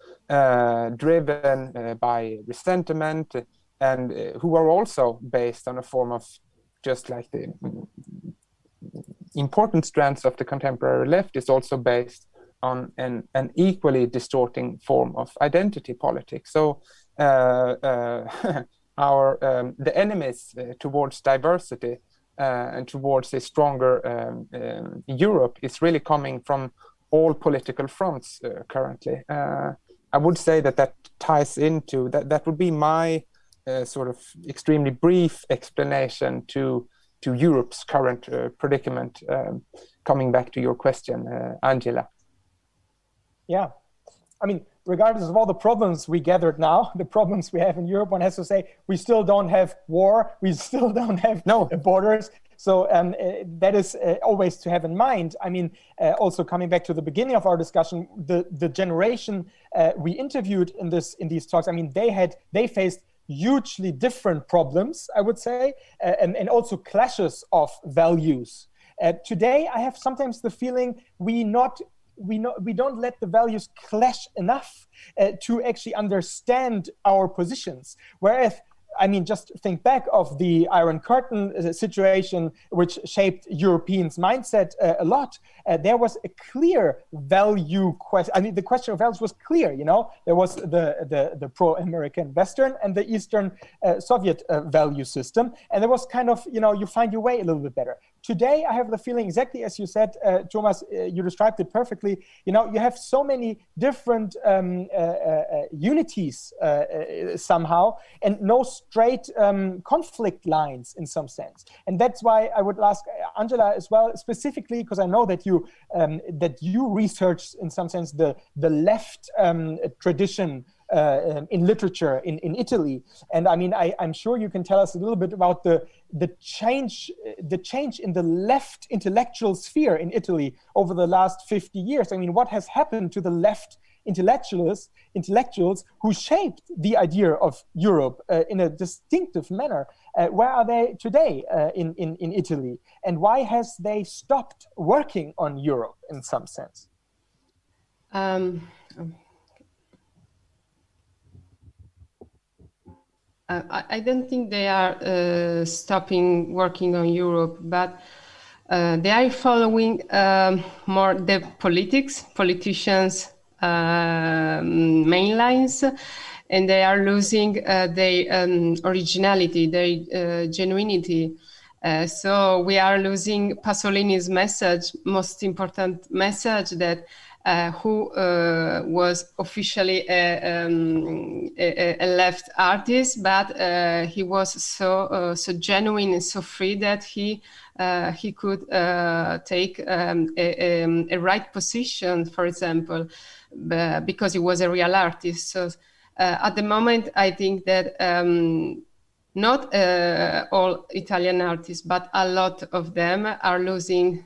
driven by resentment, and who are also based on a form of, just like the important strands of the contemporary left, is also based on an equally distorting form of identity politics. So the enemies towards diversity and towards a stronger Europe is really coming from all political fronts currently. I would say that ties into, that would be my sort of extremely brief explanation to Europe's current predicament, coming back to your question, Angela. Yeah, I mean, regardless of all the problems we gathered now, the problems we have in Europe, one has to say we still don't have war, we still don't have borders. So that is always to have in mind. I mean, also coming back to the beginning of our discussion, the generation we interviewed in these talks, I mean, they faced hugely different problems, I would say, and also clashes of values. Today, I have sometimes the feeling we don't let the values clash enough to actually understand our positions. Whereas, I mean, just think back of the Iron Curtain situation, which shaped Europeans' mindset a lot. There was a clear value question. I mean, the question of values was clear, you know. There was the pro-American Western and the Eastern Soviet value system. And there was kind of, you know, you find your way a little bit better. today I have the feeling, exactly as you said, Tomas, you described it perfectly. You know, you have so many different unities somehow, and no straight conflict lines in some sense. And that's why I would ask Angela as well, specifically because I know that you researched in some sense the left tradition in literature in Italy, and I mean I'm sure you can tell us a little bit about the change in the left intellectual sphere in Italy over the last 50 years. I mean, what has happened to the left intellectuals who shaped the idea of Europe in a distinctive manner? Where are they today in Italy, and why has they stopped working on Europe in some sense? I don't think they are stopping working on Europe, but they are following more the politicians' main lines, and they are losing their originality, their genuinity. So we are losing Pasolini's message, most important message, that who was officially a left artist, but he was so genuine and so free that he could take a right position, for example, because he was a real artist. So at the moment, I think that not all Italian artists, but a lot of them are losing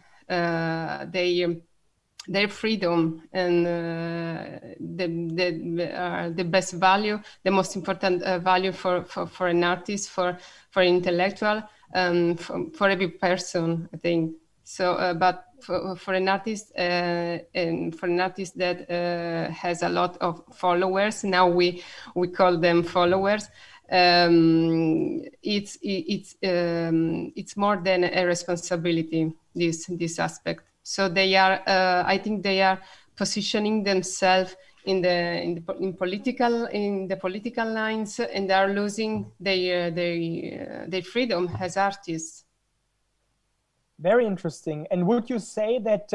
their freedom and the best value, the most important value for an artist, for an intellectual, for every person, I think. So, but for an artist and for an artist that has a lot of followers, now we call them followers. It's more than a responsibility, this aspect. So they are, I think they are positioning themselves in the political lines, and they are losing their freedom as artists. Very interesting. And would you say that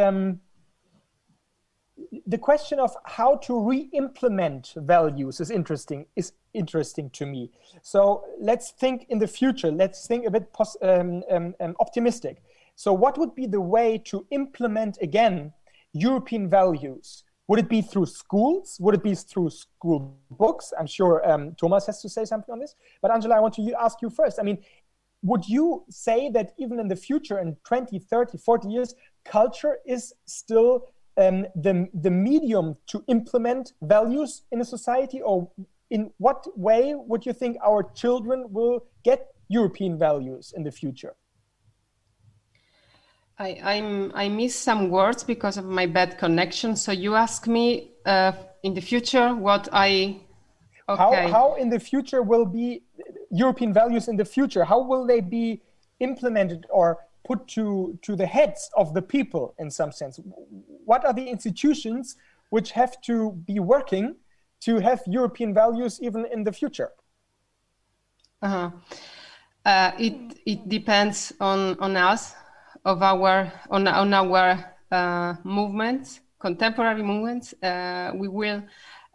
the question of how to re-implement values is interesting to me. So let's think in the future. Let's think a bit optimistic. So what would be the way to implement again European values? Would it be through schools? Would it be through school books? I'm sure Tomas has to say something on this. But Angela, I want to ask you first. I mean, would you say that even in the future, in 20, 30, 40 years, culture is still the medium to implement values in a society? Or in what way would you think our children will get European values in the future? I miss some words because of my bad connection. So you ask me in the future what I... Okay. How in the future will be European values in the future? How will they be implemented or put to the heads of the people in some sense? What are the institutions which have to be working to have European values even in the future? It depends on us, on our movements, contemporary movements. We will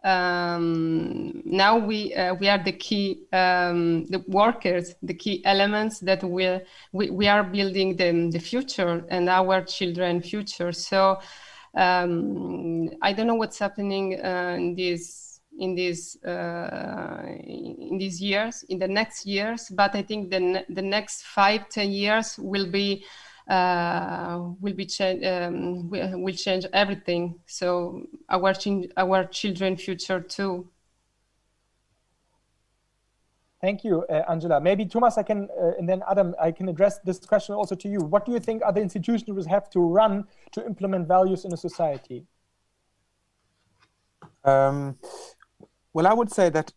now we are the key, the workers, the key elements that we are building the future and our children's future. So I don't know what's happening in these years, in the next years, but I think the next 5-10 years will change everything. So our children's future too. Thank you, Angela. Maybe Tomas, I can, and then Adam, I can address this question also to you. What do you think are the institutions we have to run to implement values in a society? Well, I would say that,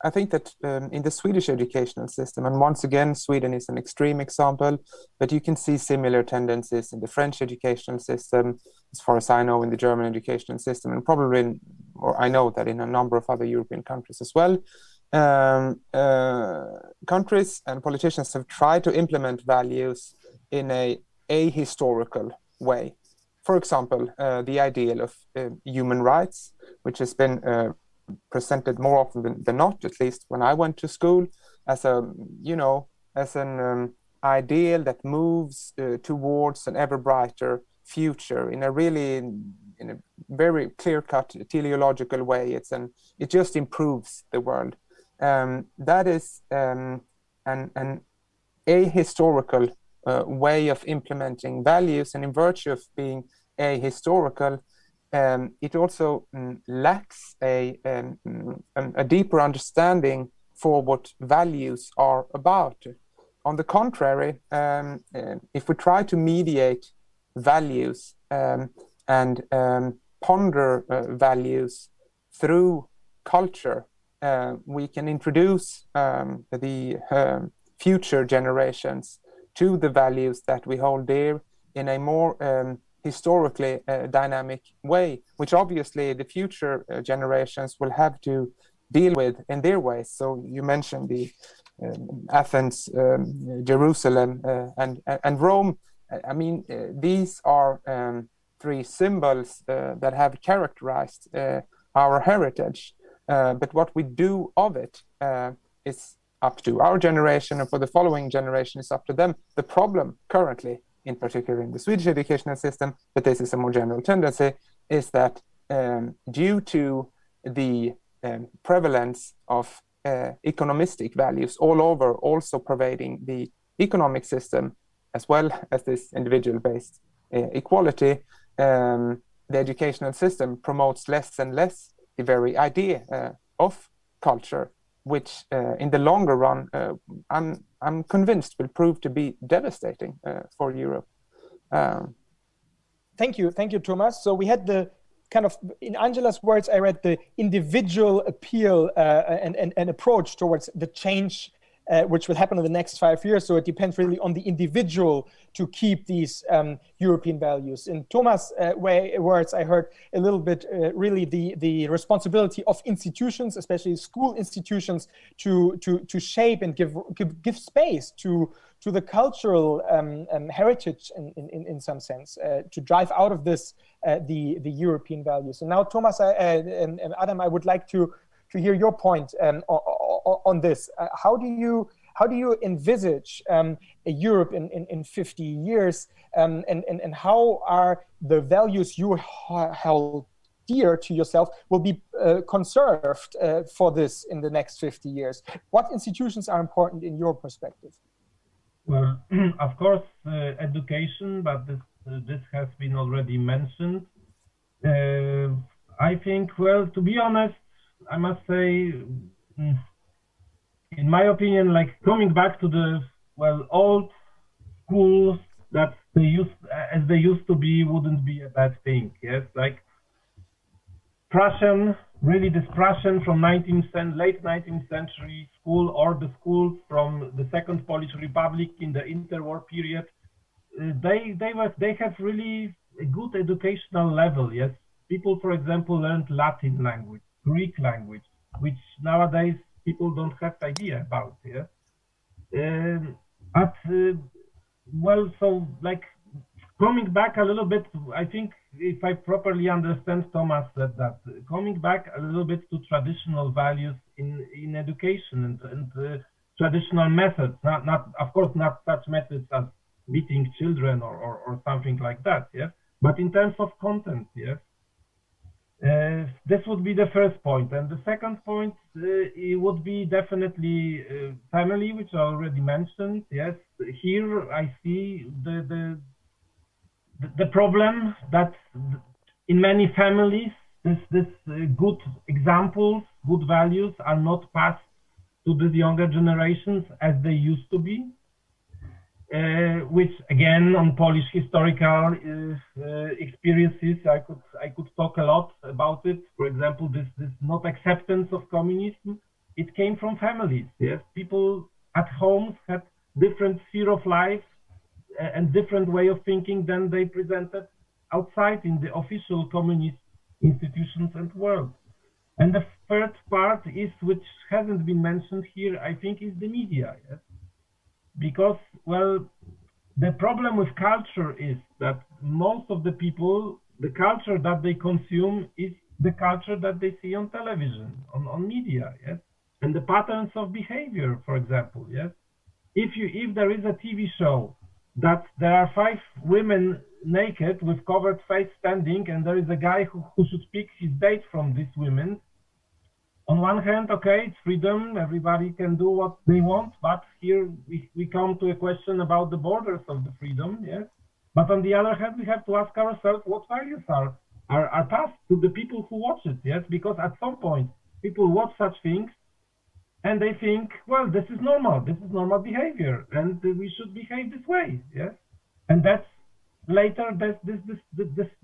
I think that in the Swedish educational system, and once again, Sweden is an extreme example, but you can see similar tendencies in the French educational system, as far as I know, in the German educational system, and probably, or I know that in a number of other European countries as well. countries and politicians have tried to implement values in a ahistorical way. For example, the ideal of human rights, which has been presented more often than not, at least when I went to school, as a, as an ideal that moves towards an ever brighter future in a very clear-cut teleological way. It just improves the world. That is an ahistorical way of implementing values, and in virtue of being ahistorical, it also lacks a deeper understanding for what values are about. On the contrary, if we try to mediate values and ponder values through culture, we can introduce the future generations to the values that we hold dear in a more historically dynamic way, which obviously the future generations will have to deal with in their ways. So you mentioned the Athens, Jerusalem, and Rome. I mean, these are three symbols that have characterized our heritage. But what we do of it is up to our generation, and for the following generation is up to them. The problem currently, in particular in the Swedish educational system, but this is a more general tendency, is that due to the prevalence of economistic values all over, also pervading the economic system, as well as this individual-based equality, the educational system promotes less and less the very idea of culture, which in the longer run, I'm convinced will prove to be devastating for Europe. Thank you, Tomas. So we had the kind of, in Angela's words, I read the individual appeal and approach towards the change which will happen in the next 5 years. So it depends really on the individual to keep these European values. In Tomas' words, I heard a little bit really the responsibility of institutions, especially school institutions, to shape and give space to the cultural heritage in some sense, to drive out of this the European values. And now, Tomas and Adam, I would like to hear your point on this. How do you envisage a Europe in 50 years, and how are the values you held dear to yourself will be conserved for this in the next 50 years? What institutions are important in your perspective? Well, of course, education, but this has been already mentioned. I think, well, to be honest, I must say, in my opinion, like coming back to the, well, old schools that they used to be wouldn't be a bad thing. Yes, like Prussian, really this Prussian from late 19th century school, or the schools from the Second Polish Republic in the interwar period, they have really a good educational level. Yes, people, for example, learned Latin language, Greek language, which nowadays people don't have idea about. Yeah, well, so like coming back a little bit, I think if I properly understand Tomas said that, coming back a little bit to traditional values in education and traditional methods, not of course not such methods as beating children or something like that. Yeah, but in terms of content. Yes. This would be the first point, and the second point it would be definitely family, which I already mentioned. Yes, here I see the problem that in many families this good examples, good values are not passed to the younger generations as they used to be. Which again, on Polish historical experiences, I could talk a lot about it. For example, this not acceptance of communism, it came from families. Yes, people at homes had different sphere of life and different way of thinking than they presented outside in the official communist institutions and world. And the third part is, which hasn't been mentioned here, I think, is the media. Yes? Because, well, the problem with culture is that most of the people, the culture that they consume is the culture that they see on television, on media, yes? And the patterns of behavior, for example, yes? If there is a TV show that there are 5 women naked with covered face standing, and there is a guy who should pick his date from these women, on one hand, okay, it's freedom, everybody can do what they want, but here we come to a question about the borders of the freedom, yes? But on the other hand, we have to ask ourselves what values are passed to the people who watch it, yes? Because at some point, people watch such things, and they think, well, this is normal behavior, and we should behave this way, yes? And that's later, this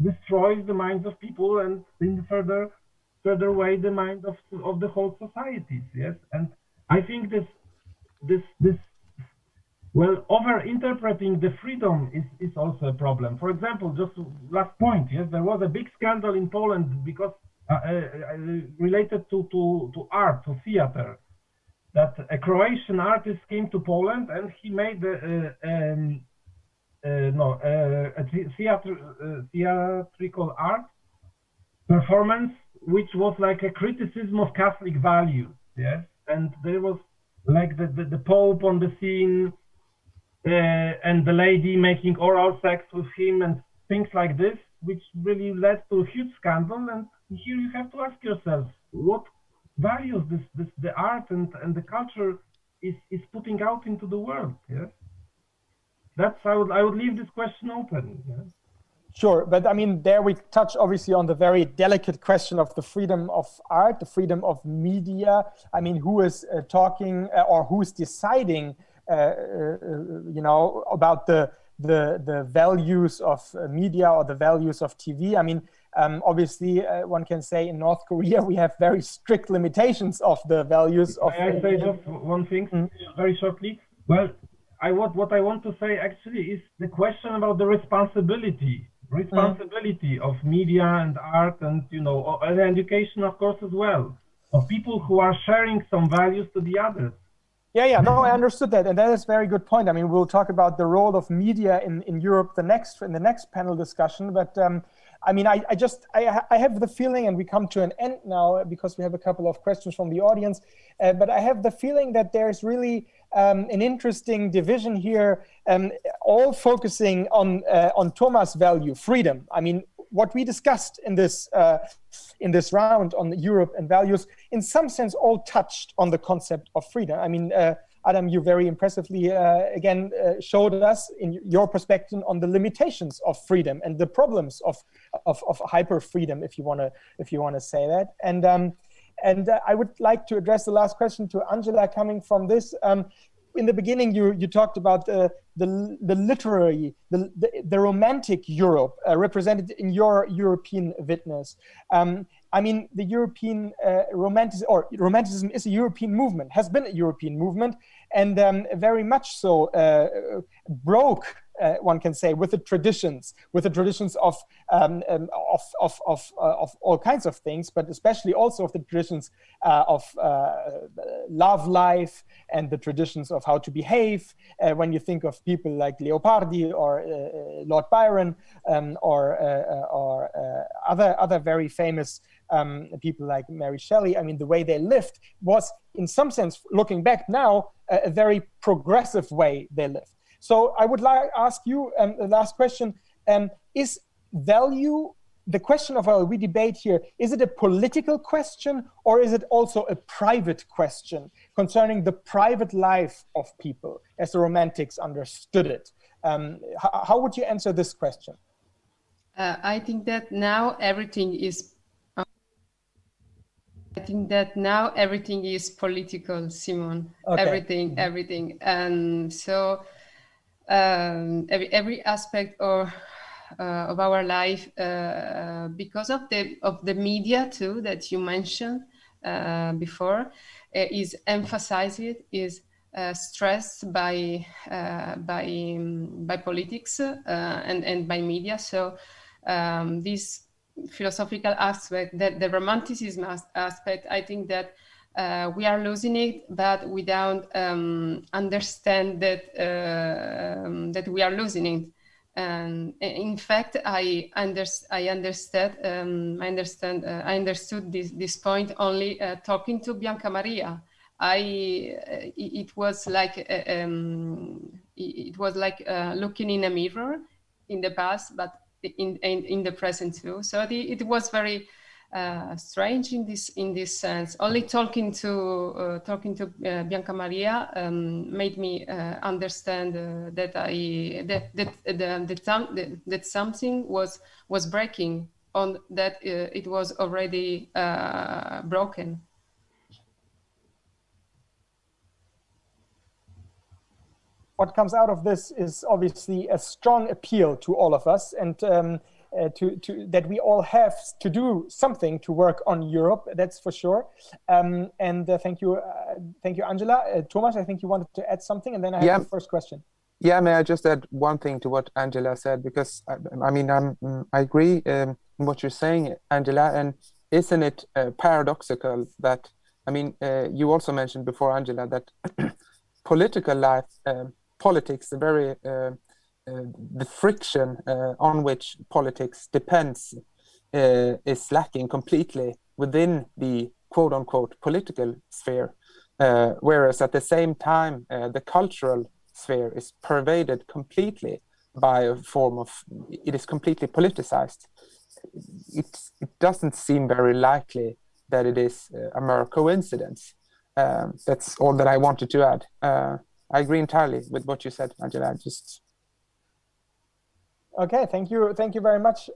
destroys the minds of people, and in further way the mind of the whole societies, yes? And I think this well, over-interpreting the freedom is also a problem. For example, just last point, yes, there was a big scandal in Poland because related to art, to theater, that a Croatian artist came to Poland and he made a theatrical art performance which was like a criticism of Catholic values, yes? And there was like the Pope on the scene, and the lady making oral sex with him and things like this, which really led to a huge scandal. And here you have to ask yourself, what values the art and the culture is putting out into the world, yes? I would leave this question open, yes? Sure, but I mean, there we touch obviously on the very delicate question of the freedom of art, the freedom of media. I mean, who is talking or who is deciding, you know, about the values of media or the values of TV? I mean, obviously, one can say in North Korea we have very strict limitations of the values of. May I say just one thing very shortly? Well, what I want to say actually is the question about the responsibility of media and art, and you know, and education, of course, as well, of people who are sharing some values to the others. Yeah, no, I understood that, and that is a very good point. I mean, we'll talk about the role of media in Europe in the next panel discussion. But I mean, I have the feeling, and we come to an end now because we have a couple of questions from the audience. But I have the feeling that there's really an interesting division here, all focusing on Tomas' value, freedom. I mean, what we discussed in this round on Europe and values, in some sense, all touched on the concept of freedom. I mean, Adam, you very impressively again showed us in your perspective on the limitations of freedom and the problems of hyper freedom, if you want to say that. And I would like to address the last question to Angela, coming from this. In the beginning, you talked about the literary, the romantic Europe represented in your European witness. I mean, the European romanticism is a European movement, has been a European movement, and very much so broke, one can say, with the traditions of all kinds of things, but especially also of the traditions of love life and the traditions of how to behave. When you think of people like Leopardi or Lord Byron, or other very famous people like Mary Shelley, I mean, the way they lived was, in some sense, looking back now, a very progressive way they lived. So I would like to ask you the last question: is value, the question of how we debate here, is it a political question or is it also a private question concerning the private life of people as the Romantics understood it? How would you answer this question? I think that now everything is. I think that now everything is political, Simon. Okay. Everything, and so every aspect of our life, because of the media too that you mentioned before, is emphasized, is stressed by politics and by media. So this philosophical aspect, the romanticism aspect, I think that we are losing it, but we don't understand that that we are losing it. And in fact, I understood this point only talking to Bianca Maria. It was like looking in a mirror in the past, but in the present too. So it was very strange in this sense. Only talking to Bianca Maria made me understand that something was breaking, on that it was already broken. What comes out of this is obviously a strong appeal to all of us, and that we all have to do something to work on Europe. That's for sure. Thank you, Angela. Tomas, I think you wanted to add something, and then I have the first question. Yeah, may I just add one thing to what Angela said? Because I mean, I agree in what you're saying, Angela. And isn't it paradoxical that, I mean, you also mentioned before, Angela, that political life, politics, the friction on which politics depends is lacking completely within the quote-unquote political sphere, whereas at the same time the cultural sphere is pervaded completely by a form of, it is completely politicized. It doesn't seem very likely that it is a mere coincidence. That's all that I wanted to add. I agree entirely with what you said, Angela. Okay, thank you very much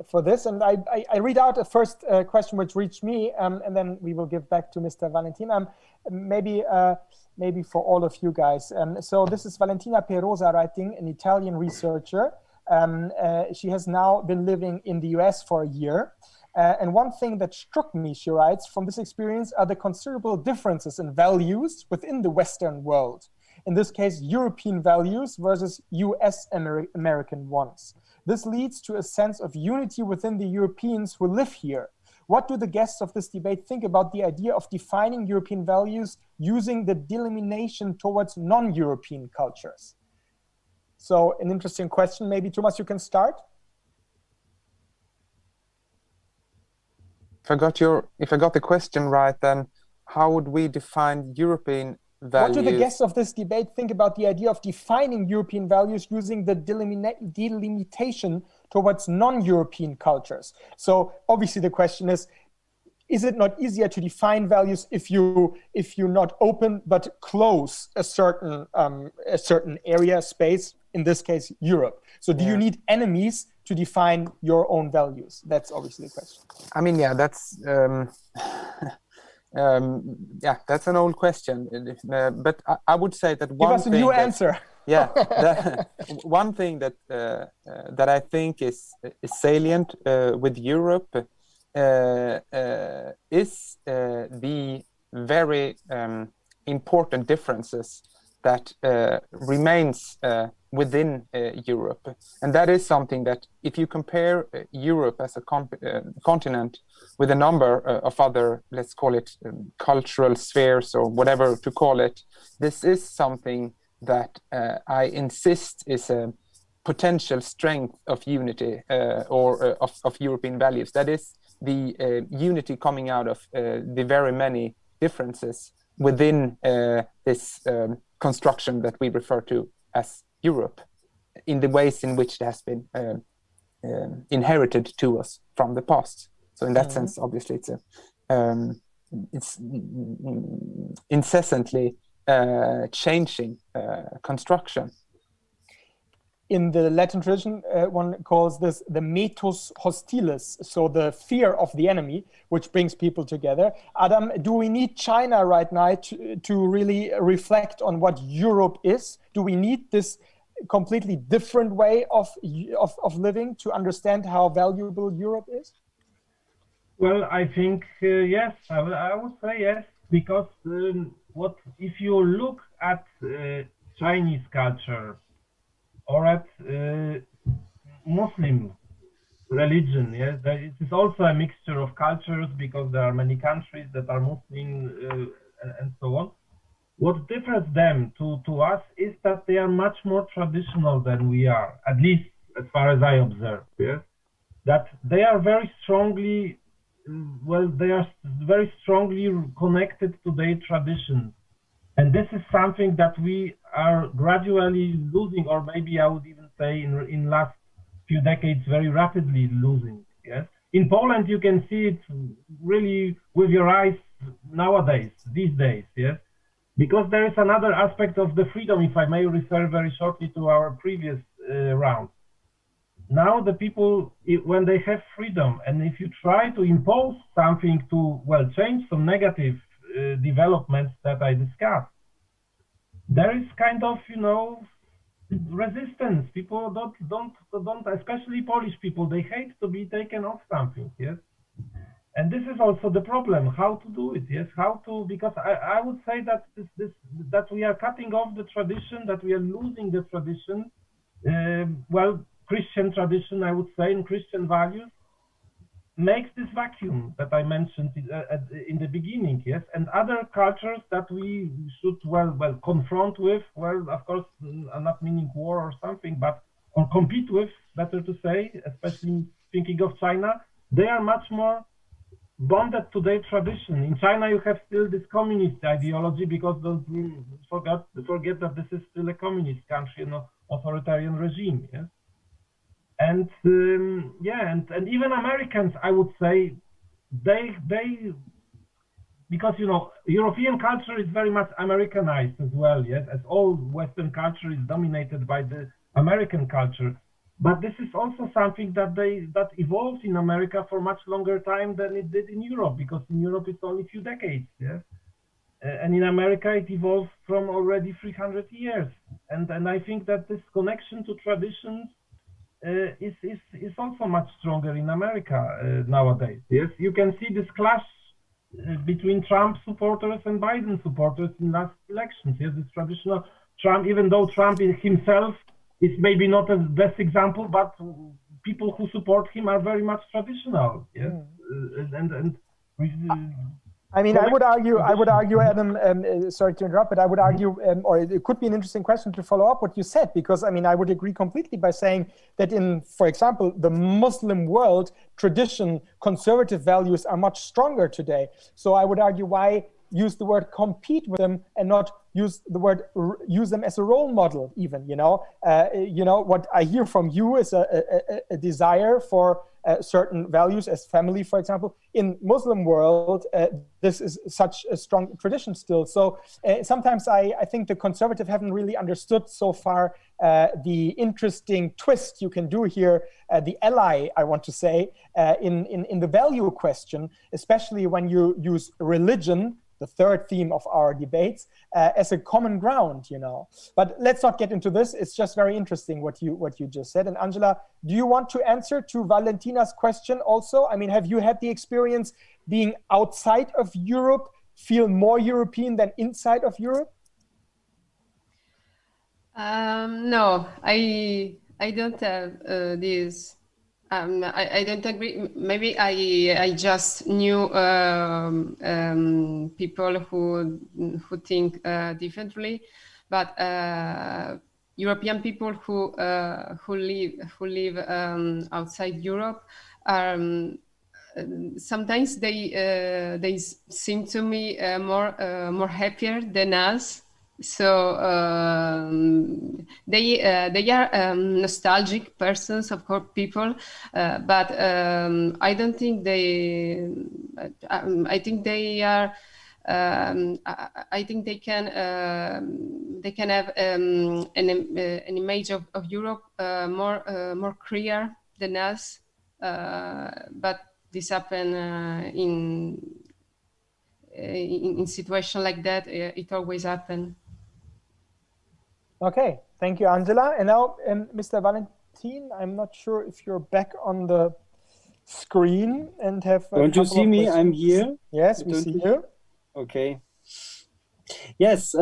for this. And I read out a first question which reached me, and then we will give back to Mr. Valentin. Maybe for all of you guys. So this is Valentina Perosa writing, an Italian researcher. She has now been living in the US for a year. And one thing that struck me, she writes, from this experience are the considerable differences in values within the Western world. In this case, European values versus US American ones. This leads to a sense of unity within the Europeans who live here. What do the guests of this debate think about the idea of defining European values using the delimitation towards non-European cultures? So an interesting question. Maybe, Tomas, you can start. If I got the question right, then how would we define European values? What do the guests of this debate think about the idea of defining European values using the delimitation towards non-European cultures? So obviously the question is it not easier to define values if you not open but close a certain area, space, in this case Europe? So do you need enemies to define your own values? That's obviously the question. I mean, yeah, that's that's an old question, but I would say that one thing. Give us a new answer. Yeah, one thing that I think is salient with Europe is the very important differences that remains within Europe. And that is something that if you compare Europe as a continent with a number of other, let's call it cultural spheres or whatever to call it, this is something that I insist is a potential strength of unity or of European values. That is the unity coming out of the very many differences within this construction that we refer to as Europe, in the ways in which it has been inherited to us from the past. So in that sense, obviously, it's incessantly changing construction. In the Latin tradition, one calls this the metus hostilis, so the fear of the enemy, which brings people together. Adam, do we need China right now to really reflect on what Europe is? Do we need this completely different way of living to understand how valuable Europe is? Well, I think yes. I would say yes, because if you look at Chinese culture or at Muslim religion. Yes, it is also a mixture of cultures because there are many countries that are Muslim and so on. What differs them to us is that they are much more traditional than we are, at least as far as I observe. Yes, that they are very strongly, well, they are very strongly connected to their traditions. And this is something that we are gradually losing, or maybe I would even say in last few decades very rapidly losing. Yes, in Poland you can see it really with your eyes nowadays, these days. Yes, because there is another aspect of the freedom, if I may refer very shortly to our previous round. Now the people, when they have freedom, and if you try to impose something to, well, change some negative developments that I discussed, there is kind of, you know, resistance. People don't, especially Polish people, they hate to be taken off something. Yes, and this is also the problem, how to do it. Yes, how to, because I would say that that we are cutting off the tradition, that we are losing the tradition, well, Christian tradition, I would say, and Christian values makes this vacuum that I mentioned in the beginning. Yes, and other cultures that we should well confront with, well, of course, not meaning war or something, but or compete with, better to say, especially thinking of China, they are much more bonded to their tradition. In China, you have still this communist ideology, because don't forget that this is still a communist country, an authoritarian regime. Yes? And yeah, and even Americans, I would say, they because, you know, European culture is very much Americanized as well. Yes, as all Western culture is dominated by the American culture. But this is also something that evolved in America for much longer time than it did in Europe, because in Europe it's only a few decades. Yes, and in America it evolved from already 300 years. And I think that this connection to traditions is also much stronger in America nowadays. Yes, you can see this clash between Trump supporters and Biden supporters in last elections. Yes, this traditional Trump, even though Trump himself is maybe not the best example, but people who support him are very much traditional. Yes, I mean, I would argue, Adam, sorry to interrupt, but I would argue, or it could be an interesting question to follow up what you said, because I mean, I would agree completely by saying that in, for example, the Muslim world, tradition, conservative values are much stronger today. So I would argue, why use the word compete with them and not use them as a role model even, you know? What I hear from you is a desire for certain values as family, for example. In Muslim world, this is such a strong tradition still. So sometimes I think the conservative haven't really understood so far the interesting twist you can do here, the ally, I want to say, in the value question, especially when you use religion, the third theme of our debates, as a common ground, you know. But let's not get into this. It's just very interesting what you just said. And Angela, do you want to answer to Valentina's question also? I mean, have you had the experience being outside of Europe, feel more European than inside of Europe? No, I don't have this. I don't agree. Maybe I just knew people who think differently, but European people who live outside Europe are sometimes they seem to me more happier than us. So they are nostalgic persons, of course, people, but I don't think they. I think they are. I think they can have an image of Europe more clear than us. But this happen in situation like that. It always happens. Okay, thank you, Angela. And now, Mr. Valentin, I'm not sure if you're back on the screen and have. Don't you see me? I'm here. Yes, we see you. Okay. Yes,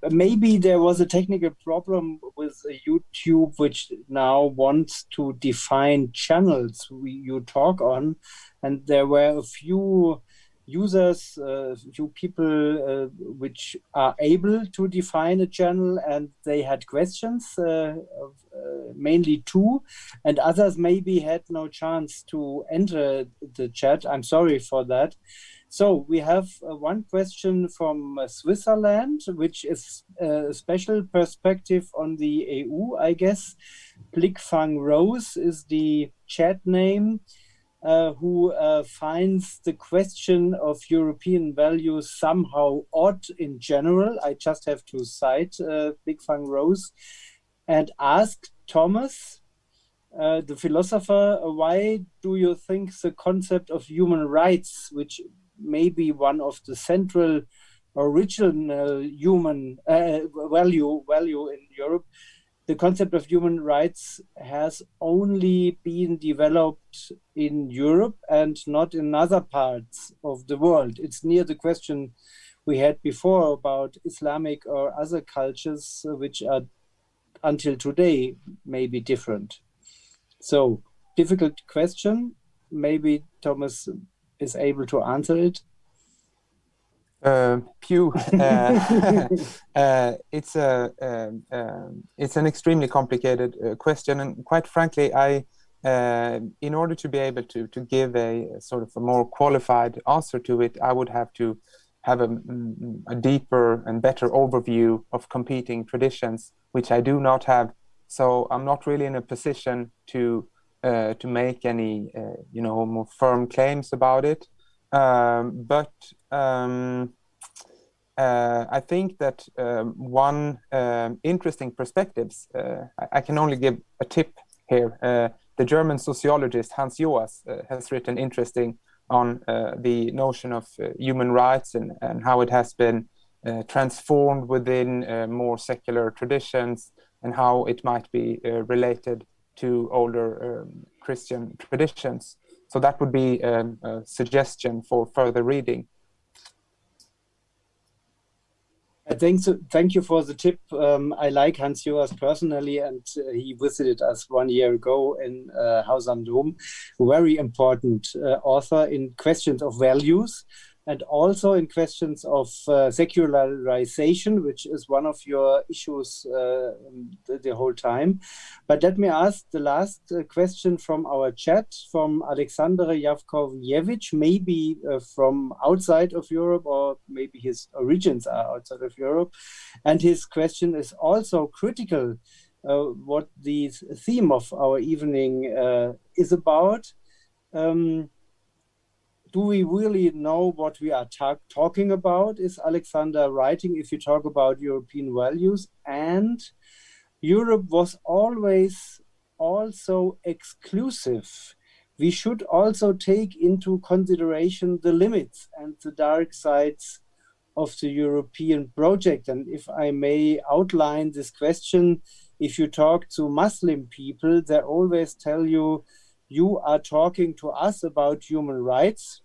maybe there was a technical problem with YouTube, which now wants to define channels you talk on. And there were a few users, a few people which are able to define a channel, and they had questions, mainly two, and others maybe had no chance to enter the chat. I'm sorry for that. So we have one question from Switzerland, which is a special perspective on the EU, I guess. Blickfang Rose is the chat name, who finds the question of European values somehow odd in general. I just have to cite Blickfang Rose and ask Tomas, the philosopher, why do you think the concept of human rights, which may be one of the central original human value in Europe, the concept of human rights has only been developed in Europe and not in other parts of the world? It's near the question we had before about Islamic or other cultures, which are until today may be different. So, difficult question. Maybe Thomas is able to answer it. It's an extremely complicated question, and quite frankly, in order to be able to give a sort of a more qualified answer to it, I would have to have a deeper and better overview of competing traditions, which I do not have. So I'm not really in a position to make any more firm claims about it. But I think that one interesting perspectives, I can only give a tip here. The German sociologist Hans Joas has written interesting on the notion of human rights and how it has been transformed within more secular traditions and how it might be related to older Christian traditions. So that would be a suggestion for further reading. Thank you for the tip. I like Hans Joas personally, and he visited us 1 year ago in Haus am Dom. Very important author in questions of values and also in questions of secularization, which is one of your issues the whole time. But let me ask the last question from our chat, from Alexander Yavkovievich, maybe from outside of Europe, or maybe his origins are outside of Europe. And his question is also critical, what the theme of our evening is about. Do we really know what we are talking about, is Alexander writing, if you talk about European values? And Europe was always also exclusive. We should also take into consideration the limits and the dark sides of the European project. And if I may outline this question, if you talk to Muslim people, they always tell you, you are talking to us about human rights,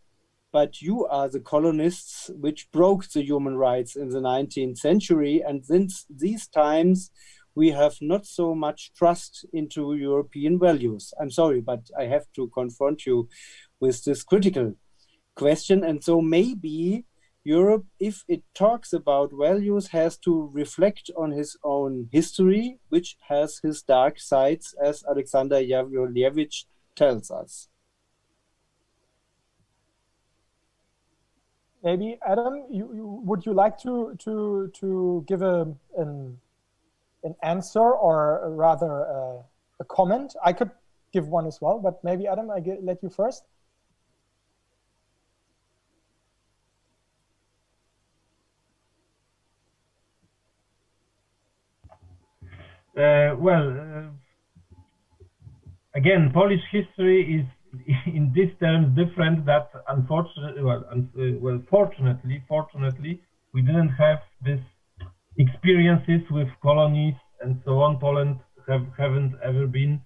but you are the colonists which broke the human rights in the 19th century. And since these times, we have not so much trust into European values. I'm sorry, but I have to confront you with this critical question. And so maybe Europe, if it talks about values, has to reflect on his own history, which has his dark sides, as Alexander Yavkovievich tells us. Maybe Adam, would you like to give an answer, or rather a comment? I could give one as well, but maybe Adam, let you first. Again, Polish history is in these terms different. That unfortunately, fortunately, we didn't have this experiences with colonies and so on. Poland hasn't ever been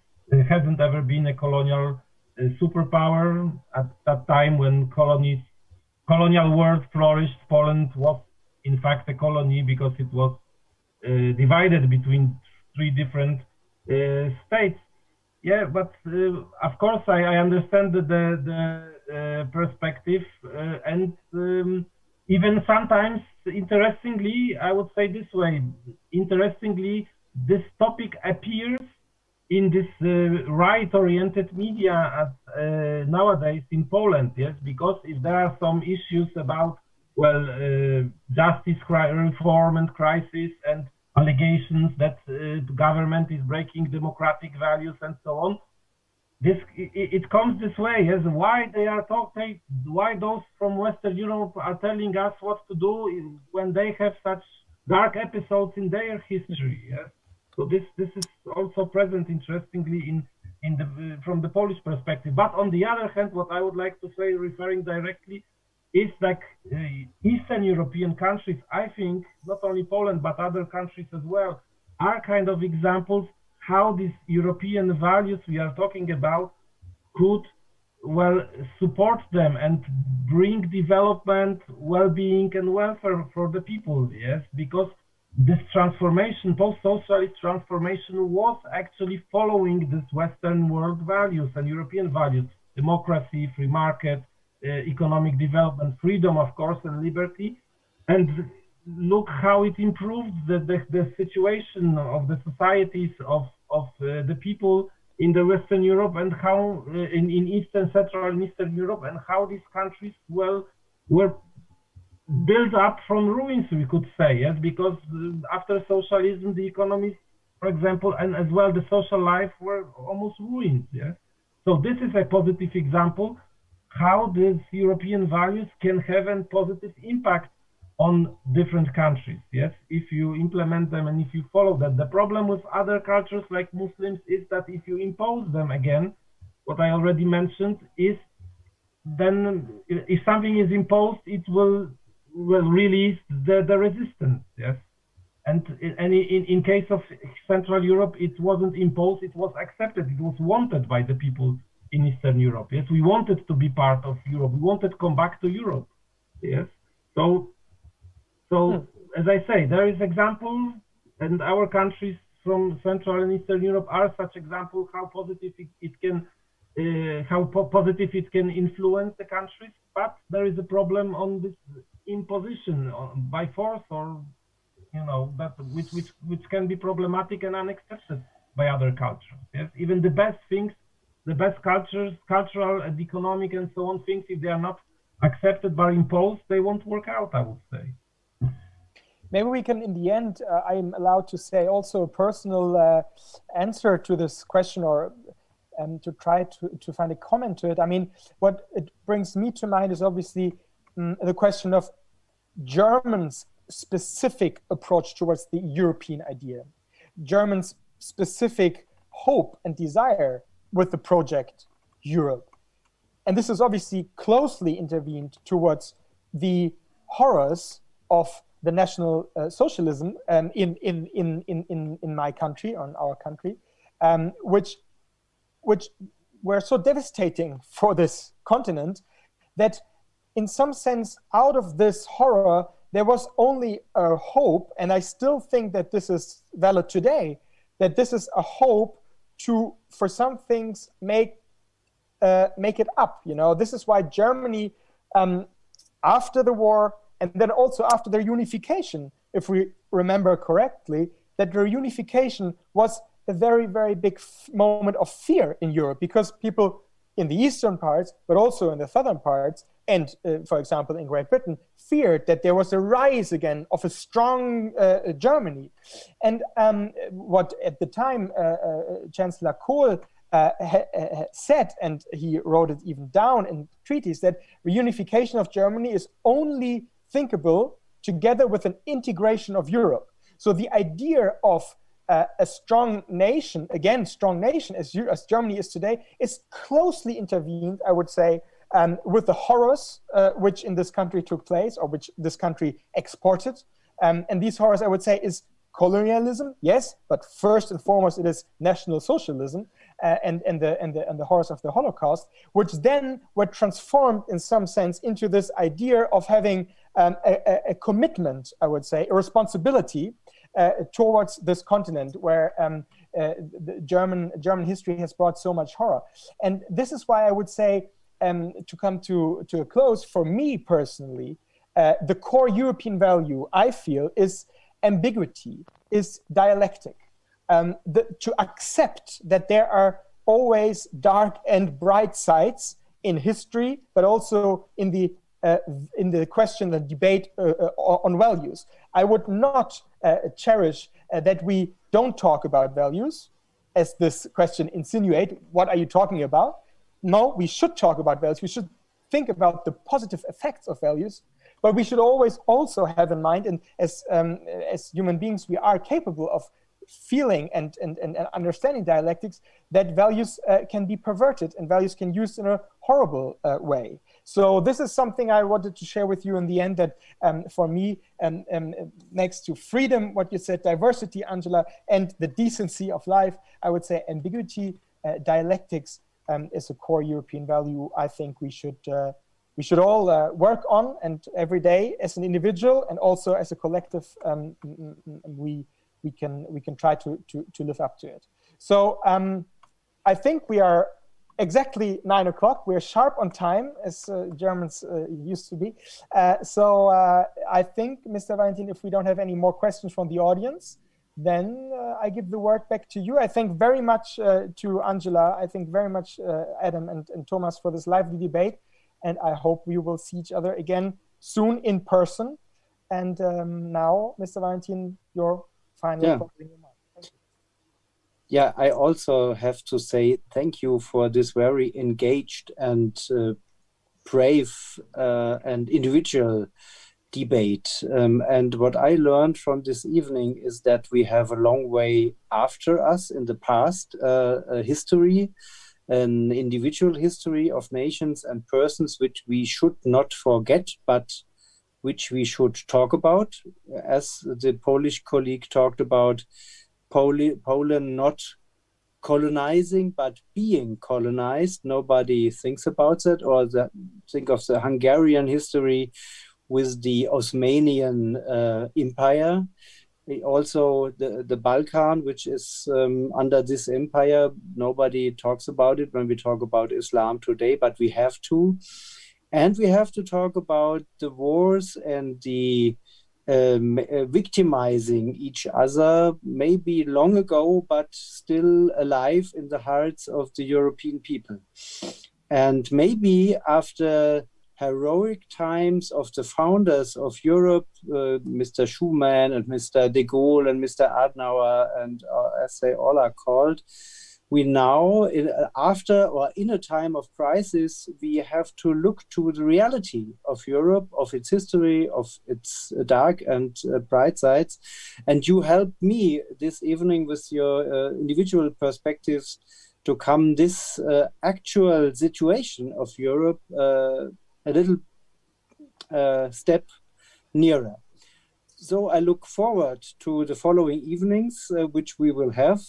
a colonial superpower. At that time when colonial world flourished, Poland was in fact a colony because it was divided between 3 different states. Yeah, but of course I understand the perspective, and even sometimes, interestingly, I would say this way, interestingly, this topic appears in this right-oriented media nowadays in Poland, yes, because if there are some issues about, well, justice reform and crisis and allegations that the government is breaking democratic values and so on, it comes this way, yes, why they are talking, why those from Western Europe are telling us what to do when they have such dark episodes in their history, yes? So this is also present, interestingly, from the Polish perspective. But on the other hand, what I would like to say, referring directly, is like Eastern European countries, I think, not only Poland, but other countries as well, are kind of examples how these European values we are talking about could, well, support them and bring development, well-being and welfare for the people, yes? Because this transformation, post-socialist transformation, was actually following this Western world values and European values: democracy, free market, economic development, freedom, of course, and liberty. And look how it improved the situation of the societies of the people in the Western Europe, and how in Eastern, Central and Eastern Europe, and how these countries, well, were built up from ruins, we could say, yes, because after socialism, the economies, for example, and as well the social life were almost ruined, yes. So this is a positive example how these European values can have a positive impact on different countries, yes, if you implement them and if you follow that. The problem with other cultures like Muslims is that if you impose them, again, what I already mentioned, is then if something is imposed, it will release the resistance, yes. And in case of Central Europe, it wasn't imposed, it was accepted, it was wanted by the people in Eastern Europe, yes. We wanted to be part of Europe, we wanted to come back to Europe, yes. So as I say, there is example, and our countries from Central and Eastern Europe are such examples how positive it can influence the countries. But there is a problem on this imposition by force, or that which can be problematic and unaccepted by other cultures. Yes, even the best things, the best cultures, cultural and economic and so on things, if they are not accepted but imposed, they won't work out, I would say. Maybe we can, in the end, I'm allowed to say also a personal answer to this question, or to try to find a comment to it. I mean, what it brings me to mind is obviously the question of Germans' specific approach towards the European idea, Germans' specific hope and desire with the project Europe. And this is obviously closely intervened towards the horrors of the National Socialism in my country, or in our country, which were so devastating for this continent that in some sense, out of this horror, there was only a hope, and I still think that this is valid today, that this is a hope to, for some things, make it up. This is why Germany, after the war, and then also after their unification, if we remember correctly, that their unification was a very, very big moment of fear in Europe, because people in the eastern parts, but also in the southern parts, and for example in Great Britain, feared that there was a rise again of a strong Germany. And what at the time Chancellor Kohl said, and he wrote it even down in treaties, that reunification of Germany is only thinkable together with an integration of Europe. So the idea of a strong nation, again, strong nation as Germany is today, is closely intervened, I would say, with the horrors which in this country took place, or which this country exported. And these horrors, I would say, is colonialism, yes, but first and foremost it is National Socialism and the horrors of the Holocaust, which then were transformed in some sense into this idea of having a commitment, I would say, a responsibility towards this continent where the German history has brought so much horror. And this is why I would say, to come to a close, for me personally, the core European value, I feel, is ambiguity, is dialectic. To accept that there are always dark and bright sides in history, but also in the question, the debate on values. I would not cherish that we don't talk about values, as this question insinuates. What are you talking about? No, we should talk about values. We should think about the positive effects of values, but we should always also have in mind, and as human beings, we are capable of feeling and understanding dialectics, that values can be perverted and values can be used in a horrible way. So this is something I wanted to share with you in the end, that for me, next to freedom, what you said, diversity, Angela, and the decency of life, I would say ambiguity, dialectics is a core European value I think we should all work on, and every day as an individual and also as a collective, we can try to live up to it. So I think we are exactly 9 o'clock. We're sharp on time, as Germans used to be. So I think, Mr. Valentin, if we don't have any more questions from the audience, then I give the word back to you. I thank very much to Angela. I thank very much Adam and Tomas for this lively debate. And I hope we will see each other again soon in person. And now, Mr. Valentin, your final closing remarks. Thank you. Yeah, I also have to say thank you for this very engaged and brave and individual debate. And what I learned from this evening is that we have a long way after us in the past, a history, an individual history of nations and persons which we should not forget, but which we should talk about. As the Polish colleague talked about, Poland not colonizing, but being colonized. Nobody thinks about that, or think of the Hungarian history with the Osmanian Empire. Also the Balkan, which is under this empire. Nobody talks about it when we talk about Islam today, but we have to. And we have to talk about the wars and the victimizing each other, maybe long ago, but still alive in the hearts of the European people. And maybe after heroic times of the founders of Europe, Mr. Schumann and Mr. de Gaulle and Mr. Adenauer, and as they all are called, we now, after or in a time of crisis, we have to look to the reality of Europe, of its history, of its dark and bright sides. And you helped me this evening with your individual perspectives to come this actual situation of Europe a little step nearer. So I look forward to the following evenings, which we will have.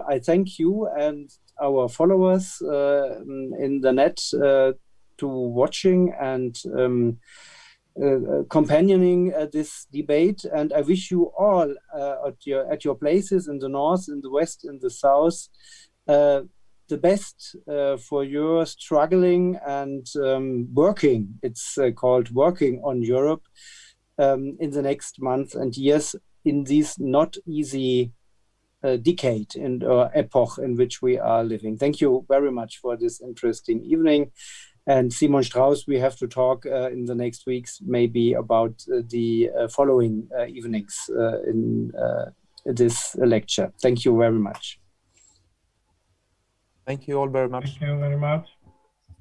I thank you and our followers in the net to watching and companioning this debate. And I wish you all at your places in the north, in the west, in the south, the best for your struggling and working. It's called working on Europe. In the next months and years, in this not easy decade and epoch in which we are living. Thank you very much for this interesting evening. And Simon Straus, we have to talk in the next weeks maybe about the following evenings in this lecture. Thank you very much. Thank you all very much. Thank you very much.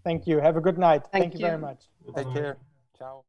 Thank you. Have a good night. Thank you very much. Take care. Ciao.